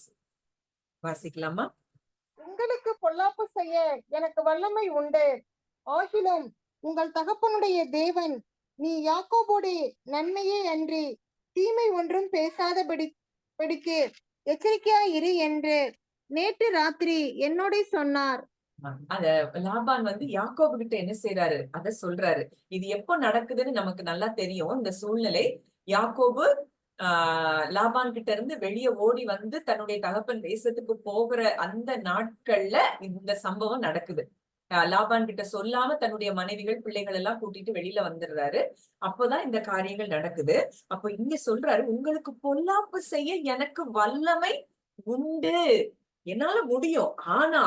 வாசிக்கலாமா? உங்களுக்கு பொல்லாப்பு செய்ய எனக்கு வல்லமை உண்டு. ஆகிலும் உங்கள் தகப்பனுடைய தேவன் நீ யாக்கோபோடு நன்மையே அன்றி தீமை ஒன்றும் பேசாதபடிக்கு எச்சரிக்கையாயிரு என்று நேற்று ராத்திரி என்னோட சொன்னார். அத லாபான் யாக்கோபு கிட்ட என்ன செய்யறாரு, அத சொல்றாரு. இது எப்போ நடக்குதுன்னு நமக்கு நல்லா தெரியும். இந்த சூழ்நிலை யாக்கோபு லாபான் கிட்ட இருந்து வெளியே ஓடி தன்னுடைய தகப்பன் தேசத்துக்கு போகிற அந்த நாட்கள்ல இந்த சம்பவம் நடக்குது. லாபான் கிட்ட சொல்லாம தன்னுடைய மனைவிகள் பிள்ளைகள் எல்லாம் கூட்டிட்டு வெளியில வந்துடுறாரு. அப்போதான் இந்த காரியங்கள் நடக்குது. அப்போ இங்க சொல்றாரு, உங்களுக்கு பொல்லாப்பு செய்ய எனக்கு வல்லமை உண்டு, என்னால முடியும். ஆனா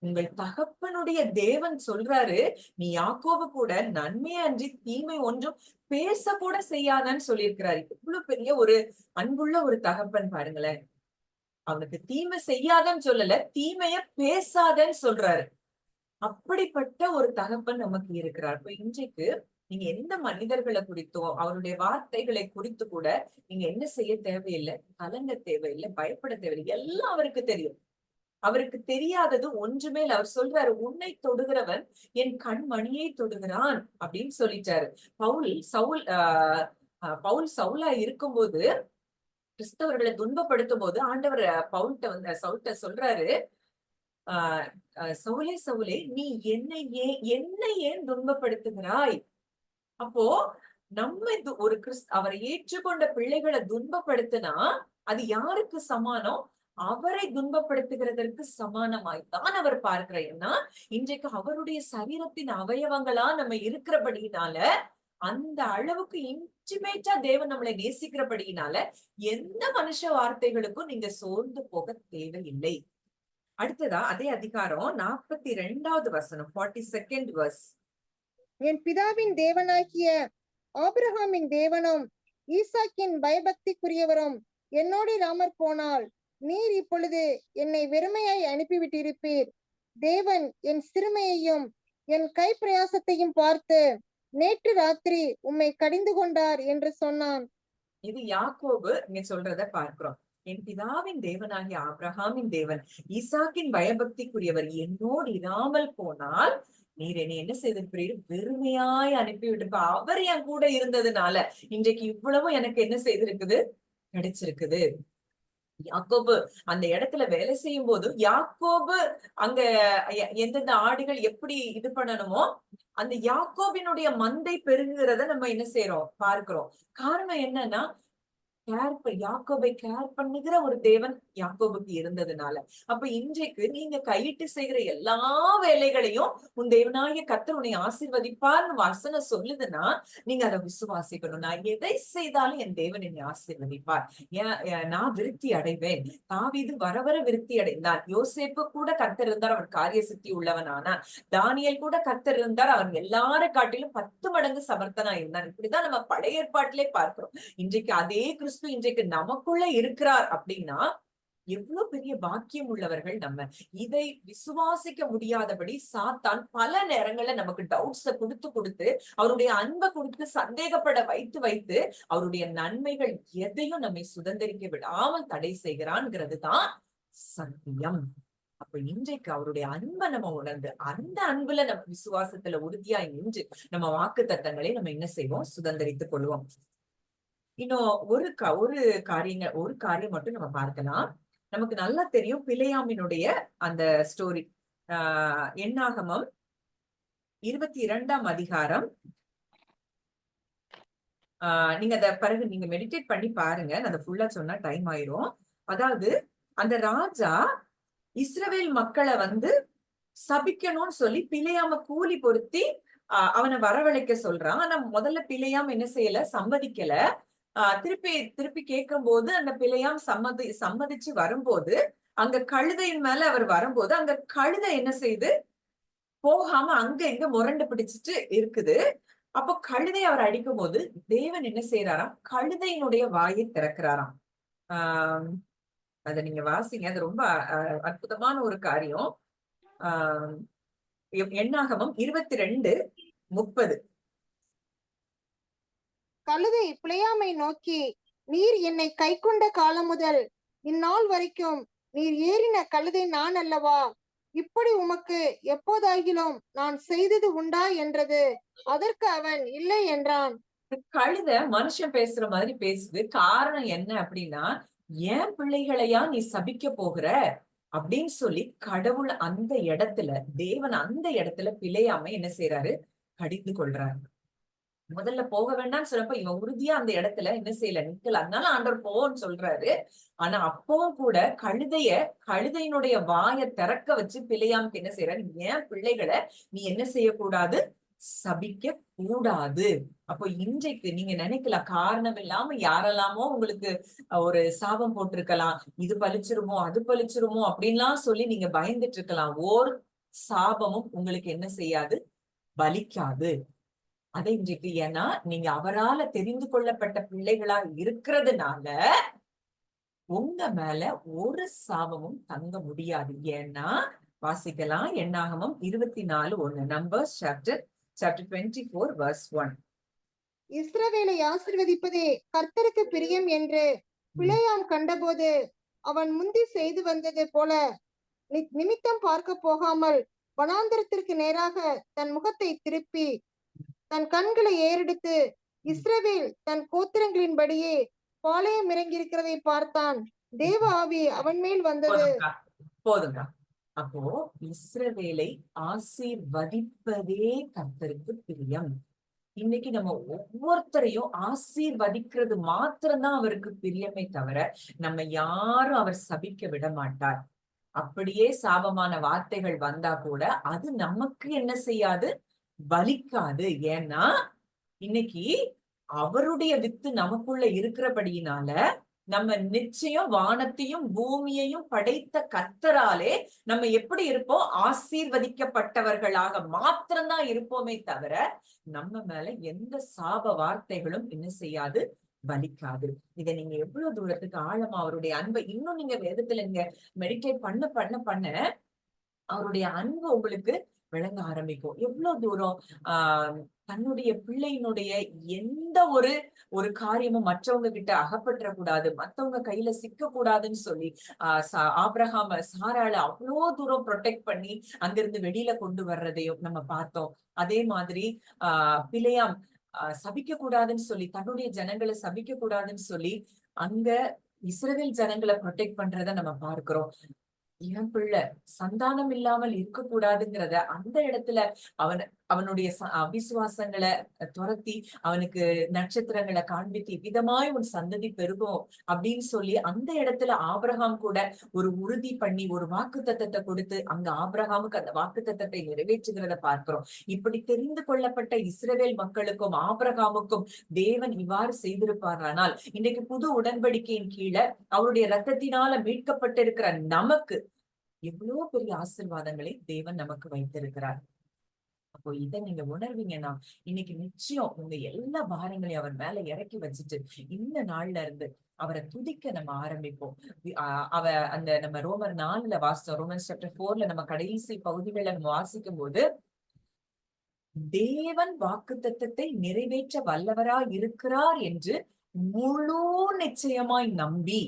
உங்கள் தகப்பனுடைய தேவன் சொல்றாரு, நீ யாக்கோபு கூட நன்மை அன்றி தீமை ஒன்றும் பேச கூட செய்யாதன்னு சொல்லியிருக்கிறாரு. இவ்வளவு பெரிய ஒரு அன்புள்ள ஒரு தகப்பன் பாருங்களேன். அவனுக்கு தீமை செய்யாதன்னு சொல்லல, தீமைய பேசாதன்னு சொல்றாரு. அப்படிப்பட்ட ஒரு தகப்பன் நமக்கு இருக்கிறார். இப்ப இன்றைக்கு நீங்க எந்த மனிதர்களை குறித்தோ அவருடைய வார்த்தைகளை குறித்து கூட நீங்க என்ன செய்ய தேவையில்லை, கலங்க தேவையில்லை, பயப்பட தேவையில்லை. எல்லாம் அவருக்கு தெரியும். அவருக்கு தெரியாதது ஒன்றுமே இல்லை. அவர் சொல்றாரு, உன்னை தொடுகிறவன் என் கண்மணியை தொடுகிறான் அப்படின்னு சொல்லிட்டாரு. பவுல் சவுலா இருக்கும்போது, கிறிஸ்தவர்களை துன்பப்படுத்தும் போது ஆண்டவர் சவுல்ட்ட சொல்றாரு, சவுலே சவுலே நீ என்னை ஏன் துன்பப்படுத்துகிறாய்? அப்போ நம்ம ஒரு அவரை ஏற்றுக்கொண்ட பிள்ளைகளை துன்பப்படுத்தினா அது யாருக்கு சமானம்? அவரை துன்பப்படுத்துகிறதற்கு சமானமாய்த்தான் அவர் பார்க்கிறார். ஏன்னா இன்றைக்கு அவருடைய சரீரத்தின் அவயவங்களா நம்ம இருக்கிறபடியினால, அந்த அளவுக்கு இன்டிமேட்டா தேவன் நம்மளை நேசிக்கிறபடியினால எந்த மனுஷ வார்த்தைகளுக்கும் நீங்க சோர்ந்து போக தேவையில்லை. அடுத்ததா அதே அதிகாரம் 42வது வசனம், 42nd verse. என் பிதாவின் தேவனாகிய ஆபிரகாமின் தேவனும் ஈசாக்கின் பயபக்திக்குரியவரும் என்னோடு இராமற் போனால் நீர் இப்பொழுது என்னை வெறுமையாய் அனுப்பிவிட்டிருப்பீர். தேவன் என் சிறுமையையும் என் கை பிரயாசத்தையும் பார்த்து நேற்று ராத்திரி உம்மை கடிந்து கொண்டார் என்று சொன்னான். இது யாக்கோபு இங்க சொல்றத பார்க்கிறோம். என் பிதாவின் தேவனாகிய ஆபிரகாமின் தேவன், ஈசாக்கின் பயபக்திக்குரியவர் என்னோடு இராமல் போனால் நீர் என்னை என்ன செய்திருப்பீர்? வெறுமையாய் அனுப்பிவிட்டு. அவர் என் கூட இருந்ததுனால இன்றைக்கு இவ்வளவும் எனக்கு என்ன செய்திருக்குது, கிடைச்சிருக்குது. யாக்கோபு அந்த இடத்துல வேலை செய்யும் போது, யாக்கோபு அங்க எந்தெந்த ஆடுகள் எப்படி இது பண்ணணுமோ அந்த யாக்கோபினுடைய மந்தை பெருகுறத நம்ம என்ன செய்யறோம், பார்க்கிறோம். காரணம் என்னன்னா, யாக்கோபை கேர் பண்ணுகிற ஒரு தேவன் யாக்கோபுக்கு இருந்ததுனால. அப்ப இன்றைக்கு நீங்க கையிட்டு செய்கிற எல்லா வேலைகளையும் உன் தேவனாகிய கர்த்தர் உன்னை ஆசீர்வதிப்பார்னு வசனம் சொல்லுதுன்னா நீங்க அதை விசுவாசிக்கணும். நான் எதை செய்தாலும் என் தேவன் என்னை ஆசீர்வதிப்பார், நான் விருத்தி அடைவேன். தாவீது வர வர விருத்தி அடைந்தான். யோசேப்பு கூட கர்த்தர் இருந்தார், அவன் காரிய சித்தி உள்ளவன் ஆனான். தானியேல் கூட கர்த்தர் இருந்தார், அவன் எல்லாரும் காட்டிலும் 10 மடங்கு சமர்த்தனா இருந்தான். இப்படிதான் நம்ம பழைய ஏற்பாட்டிலே பார்க்கிறோம். இன்றைக்கு அதே கிறிஸ்து இன்றைக்கு நமக்குள்ள இருக்கிறார் அப்படின்னா எவ்வளவு பெரிய பாக்கியம் உள்ளவர்கள் நம்ம. இதை விசுவாசிக்க முடியாதபடி சாத்தான் பல நேரங்கள்ல நமக்கு டவுட்ஸ கொடுத்து அவருடைய அன்பை கொடுத்து சந்தேகப்பட வைத்து அவருடைய நன்மைகள் எதையும் நம்மை சுதந்திரிக்க விடாமல் தடை செய்கிறான்ங்கிறது தான் சத்தியம். அப்ப இன்றைக்கு அவருடைய அன்பை நம்ம உணர்ந்து அந்த அன்புல நம்ம விசுவாசத்துல உறுதியாய் நின்று நம்ம வாக்கு தத்தங்களை நம்ம என்ன செய்வோம், சுதந்திரித்துக் கொள்வோம். இன்னும் ஒரு காரியம் மட்டும் நம்ம பார்க்கலாம். நமக்கு நல்லா தெரியும் பிலேயாமினுடைய அந்த ஸ்டோரி. என்னாகமம் 22ஆம் அதிகாரம். நீங்க அத பிறகு நீங்க மெடிடேட் பண்ணி பாருங்க. அதை ஃபுல்லா சொன்னா டைம் ஆயிரும். அதாவது அந்த ராஜா இஸ்ரவேல் மக்களை சபிக்கணும்னு சொல்லி பிலேயாம கூலி பொருத்தி அவனை வரவழைக்க சொல்றான். ஆனா முதல்ல பிலேயாம் என்ன செய்யல, சம்மதிக்கல. திருப்பி கேட்கும் போது அந்த பிலேயாம் சம்மதிச்சு வரும்போது அங்க கழுதையின் மேல அவர் வரும்போது அந்த கழுதை என்ன செய்து போகாம அங்க இங்க முரண்டு பிடிச்சிட்டு இருக்குது. அப்போ கழுதை அவர் அடிக்கும் போது தேவன் என்ன செய்யறாராம், கழுதையினுடைய வாயை திறக்கிறாராம். அத நீங்க வாசிங்க, அது ரொம்ப அற்புதமான ஒரு காரியம். என்னாகமம் 22 30. கழுதை பிழையாமை நோக்கி, நீர் என்னை கைக்கொண்ட காலம் முதல் இந்நாள் வரைக்கும் நீர் ஏறின கழுதை நான் அல்லவா? இப்படி உமக்கு எப்போதாகிலும் நான் செய்தது உண்டா என்றது. அதற்கு அவன், இல்லை என்றான். கழுதை மனுஷன் பேசுற மாதிரி பேசுது. காரணம் என்ன அப்படின்னா, ஏன் பிள்ளைகளையா நீ சபிக்க போகிற அப்படின்னு சொல்லி கடவுள் அந்த இடத்துல, தேவன் அந்த இடத்துல பிழையாம என்ன செய்யறாரு, கடிந்து கொள்றாரு. முதல்ல போக வேண்டாம்னு சொல்றப்ப இவன் உறுதியா அந்த இடத்துல என்ன செய்யல, நிக்கல. அதனால ஆண்டவர் போன்னு சொல்றாரு. ஆனா அப்பவும் கூட கழுதையினுடைய வாயை திறக்க வச்சு பிழையாமுக்கு என்ன செய்யறாரு, ஏன் பிள்ளைகளை நீ என்ன செய்யக்கூடாது, சபிக்க கூடாது. அப்போ இன்றைக்கு நீங்க நினைக்கலாம், காரணம் இல்லாம யாரெல்லாமோ உங்களுக்கு ஒரு சாபம் போட்டிருக்கலாம், இது பலிச்சிருமோ அது பலிச்சிருமோ அப்படின்லாம் சொல்லி நீங்க பயந்துட்டு இருக்கலாம். ஒரு சாபமும் உங்களுக்கு என்ன செய்யாது, பலிக்காது. அதை இன்றைக்கு, ஏன்னா நீங்க அவரால தெரிந்து கொள்ளப்பட்ட பிள்ளைகளா இருக்கிறதுனால உங்க மேல ஒரு சாபமும் தங்க முடியாது. ஏன்னா வாசிக்கலாம், என்னாகமம் 24:1, நம்பர்ஸ் சாப்டர் 24 verse 1. இஸ்ரவேலை ஆசீர்வதிப்பதே கர்த்தருக்கு பிரியம் என்று பிழையாம் கண்டபோது அவன் முந்தி செய்து வந்தது போல நிமித்தம் பார்க்க போகாமல் வனாந்தரத்திற்கு நேராக தன் முகத்தை திருப்பி தன் கண்களை ஏறெடுத்து இஸ்ரவேல் தன் கோத்திரங்களின்படியே பாளையம் இறங்கியிருக்கிறதை பார்த்தான். தேவ ஆவி அவன் மேல் வந்தது. போதுங்க. அப்போ இஸ்ரவேலை ஆசீர்வதிப்பதே கர்த்தருக்கு பிரியம். இன்னைக்கு நம்ம ஒவ்வொருத்தரையும் ஆசீர்வதிக்கிறது மாத்திரம்தான் அவருக்கு பிரியமே தவிர நம்ம யாரும் அவர் சபிக்க விட மாட்டார். அப்படியே சாபமான வார்த்தைகள் வந்தா கூட அது நமக்கு என்ன செய்யாது, பலிக்காது. ஏன்னா இன்னைக்கு அவருடைய வித்து நமக்குள்ள இருக்கிறபடியினால நம்ம நிச்சயம் வானத்தையும் பூமியையும் படைத்த கர்த்தராலே நம்ம எப்படி இருப்போம், ஆசீர்வதிக்கப்பட்டவர்களாக மாத்திரம்தான் இருப்போமே தவிர நம்ம மேல எந்த சாப வார்த்தைகளும் என்ன செய்யாது, பலிக்காது. இதை நீங்க எவ்வளவு தூரத்துக்கு ஆழமா அவருடைய அன்பை இன்னும் நீங்க வேதத்துல நீங்க மெடிடேட் பண்ண பண்ண பண்ண அவருடைய அன்பு உங்களுக்கு விளங்க ஆரம்பிக்கும். எவ்வளவு தூரம் தன்னுடைய பிள்ளையினுடைய எந்த ஒரு காரியமும் மற்றவங்க கிட்ட அகப்பற்ற கூடாது, மத்தவங்க கையில சிக்க கூடாதுன்னு சொல்லி ஆபிரகாம சாராள அவ்வளோ தூரம் ப்ரொடெக்ட் பண்ணி அங்கிருந்து வெளியில கொண்டு வர்றதையும் நம்ம பார்த்தோம். அதே மாதிரி பிழையாம் சபிக்க கூடாதுன்னு சொல்லி, தன்னுடைய ஜனங்களை சபிக்க கூடாதுன்னு சொல்லி அங்க இஸ்ரவேல் ஜனங்களை ப்ரொடெக்ட் பண்றத நம்ம பார்க்கிறோம். என் பிள்ளை சந்தானம் இல்லாமல் இருக்கக்கூடாதுங்கிறத அந்த இடத்துல அவனுடைய அவிசுவாசங்களை துரத்தி அவனுக்கு நட்சத்திரங்களை காண்பித்து விதமாய் உன் சந்ததி பெருகும் அப்படின்னு சொல்லி அந்த இடத்துல ஆபிரகாம் கூட ஒரு உறுதி பண்ணி ஒரு வாக்குத்தத்தத்தை கொடுத்து அங்க ஆபிரகாமுக்கு அந்த வாக்குத்தத்தத்தை நிறைவேற்றுகிறத பார்க்கிறோம். இப்படி தெரிந்து கொள்ளப்பட்ட இஸ்ரவேல் மக்களுக்கும் ஆபிரகாமுக்கும் தேவன் இவ்வாறு செய்திருப்பாரானால் இன்றைக்கு புது உடன்படிக்கையின் கீழே அவருடைய ரத்தத்தினால மீட்கப்பட்டிருக்கிற நமக்கு எவ்வளவு பெரிய ஆசீர்வாதங்களை தேவன் நமக்கு வைத்திருக்கிறார். அப்போ இதை நீங்க உணர்வீங்கன்னா இன்னைக்கு நிச்சயம் உங்க எல்லா பாரங்களையும் அவர் மேல இறக்கி வச்சுட்டு இந்த நாள்ல இருந்து அவரை துதிக்க நம்ம ஆரம்பிப்போம். அந்த நம்ம ரோமர் 4 வாசிச்சோம், ரோமன்ஸ் சாப்டர் 4 நம்ம கடைசி பகுதிகளை நம்ம வாசிக்கும் போது தேவன் வாக்குத்தத்தத்தை நிறைவேற்ற வல்லவரா இருக்கிறார் என்று முழு நிச்சயமாய் நம்பி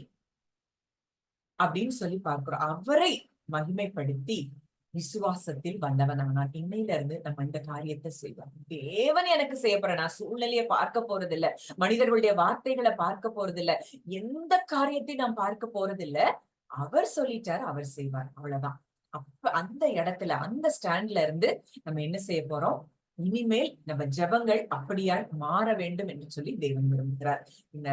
அப்படின்னு சொல்லி பார்க்கிறோம். அவரை மகிமைப்படுத்தி விசுவாசத்தில் வல்லவனானார். இன்னையில இருந்து நம்ம இந்த காரியத்தை செய்வோம். தேவன் எனக்கு செய்யப்படுற, நான் சூழ்நிலையை பார்க்க போறது இல்ல, மனிதர்களுடைய வார்த்தைகளை பார்க்க போறது இல்ல, எந்த காரியத்தையும் நான் பார்க்க போறது இல்ல. அவர் சொல்லிட்டார், அவர் செய்வார், அவ்வளவுதான். அப்ப அந்த இடத்துல அந்த ஸ்டாண்ட்ல இருந்து நம்ம என்ன செய்ய போறோம், இனிமேல் நம்ம ஜெபங்கள் அப்படியாய் மாற வேண்டும் என்று சொல்லி தேவன் விரும்புகிறார். இந்த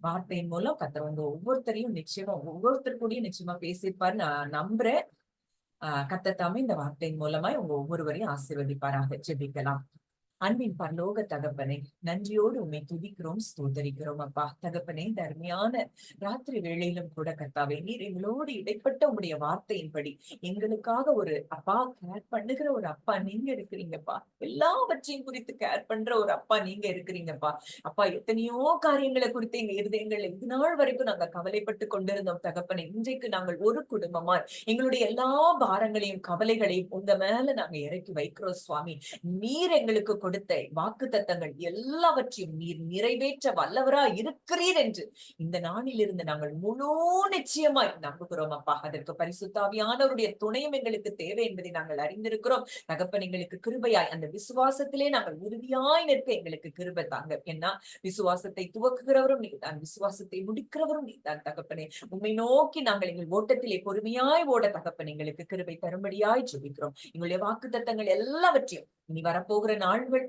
வார்த்தையின் மூலம் கர்த்தர் ஒவ்வொருத்தரையும் நிச்சயமா ஒவ்வொருத்தர் கூடயும் நிச்சயமா பேசியிருப்பாரு நான் நம்புறேன். கர்த்தர் தாமே இந்த வார்த்தையின் மூலமாய் உங்க ஒவ்வொருவரையும் ஆசீர்வதிப்பாராக. ஜெபிக்கலாம். அன்பின் பரலோக தகப்பனே, நன்றியோடு உண்மை துதிக்கிறோம், ஸ்தோத்தரிக்கிறோம். அப்பா தகப்பனே, இந்த அருமையான ராத்திரி வேளையிலும் கூட கர்த்தாவே நீர் எங்களோடு இடைப்பட்ட உங்களுடைய வார்த்தையின்படி எங்களுக்காக ஒரு அப்பா கேர் பண்ணுகிற ஒரு அப்பா நீங்க இருக்கிறீங்கப்பா. எல்லாவற்றையும் குறித்து கேர் பண்ற ஒரு அப்பா நீங்க இருக்கிறீங்கப்பா. அப்பா எத்தனையோ காரியங்களை குறித்து எங்க இருதயங்கள் இது நாள் வரைக்கும் நாங்க கவலைப்பட்டு கொண்டிருந்தோம் தகப்பனே. இன்றைக்கு நாங்கள் ஒரு குடும்பமா எங்களுடைய எல்லா பாரங்களையும் கவலைகளையும் உங்க மேல நாங்க இறக்கி வைக்கிறோம் சுவாமி. நீர் எங்களுக்கு கொடுத்த வாக்குத்தத்தங்கள் எல்லாவற்றையும் நீர் நிறைவேற்ற வல்லவரா இருக்கிறீர் என்று இந்த நாளிலிருந்து நாங்கள் முழு நிச்சயமாய் நம்புகிறோம் அப்பா. அதற்கு பரிசுத்தாவியானவருடைய துணையும் எங்களுக்கு தேவை என்பதை நாங்கள் அறிந்திருக்கிறோம். தகப்பன், எங்களுக்கு கிருபையாய் அந்த விசுவாசத்திலே நாங்கள் உறுதியாய் நிற்க எங்களுக்கு கிருபை தாங்க. ஏன்னா விசுவாசத்தை துவக்குகிறவரும் நீதான், விசுவாசத்தை முடிக்கிறவரும் நீதான் தகப்பனே. உம்மை நோக்கி நாங்கள் எங்கள் ஓட்டத்திலே பொறுமையாய் ஓட தகப்பன் எங்களுக்கு கிருபை தரும்படியாய் ஜெபிக்கிறோம். எங்களுடைய வாக்குத்தத்தங்கள் எல்லாவற்றையும் இனி வரப்போகிற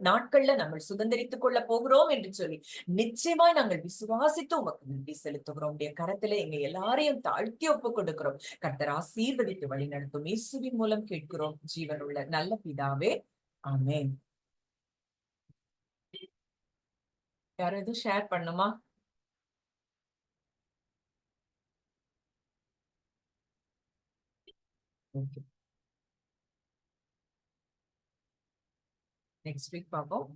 நாட்கள்ல நாங்கள் சுதந்திரித்துக் கொள்ள போகிறோம் என்று சொல்லி நிச்சயமாய் நாங்கள் விசுவாசித்து உமக்கு நன்றி செலுத்துகிறோம். உடைய கரத்துல எங்க எல்லாரையும் தாழ்த்தி ஒப்புக் கொடுக்கிறோம். கர்த்தர் ஆசீர்வதித்து வழி நடத்தும் இயேசுவின் மூலம் கேட்கிறோம் ஜீவனுள்ள நல்ல பிதாவே, ஆமென். யாரும் எதுவும் ஷேர் பண்ணுமா? ஓகே, நெக்ஸ்ட் வீக் பார்ப்போம்.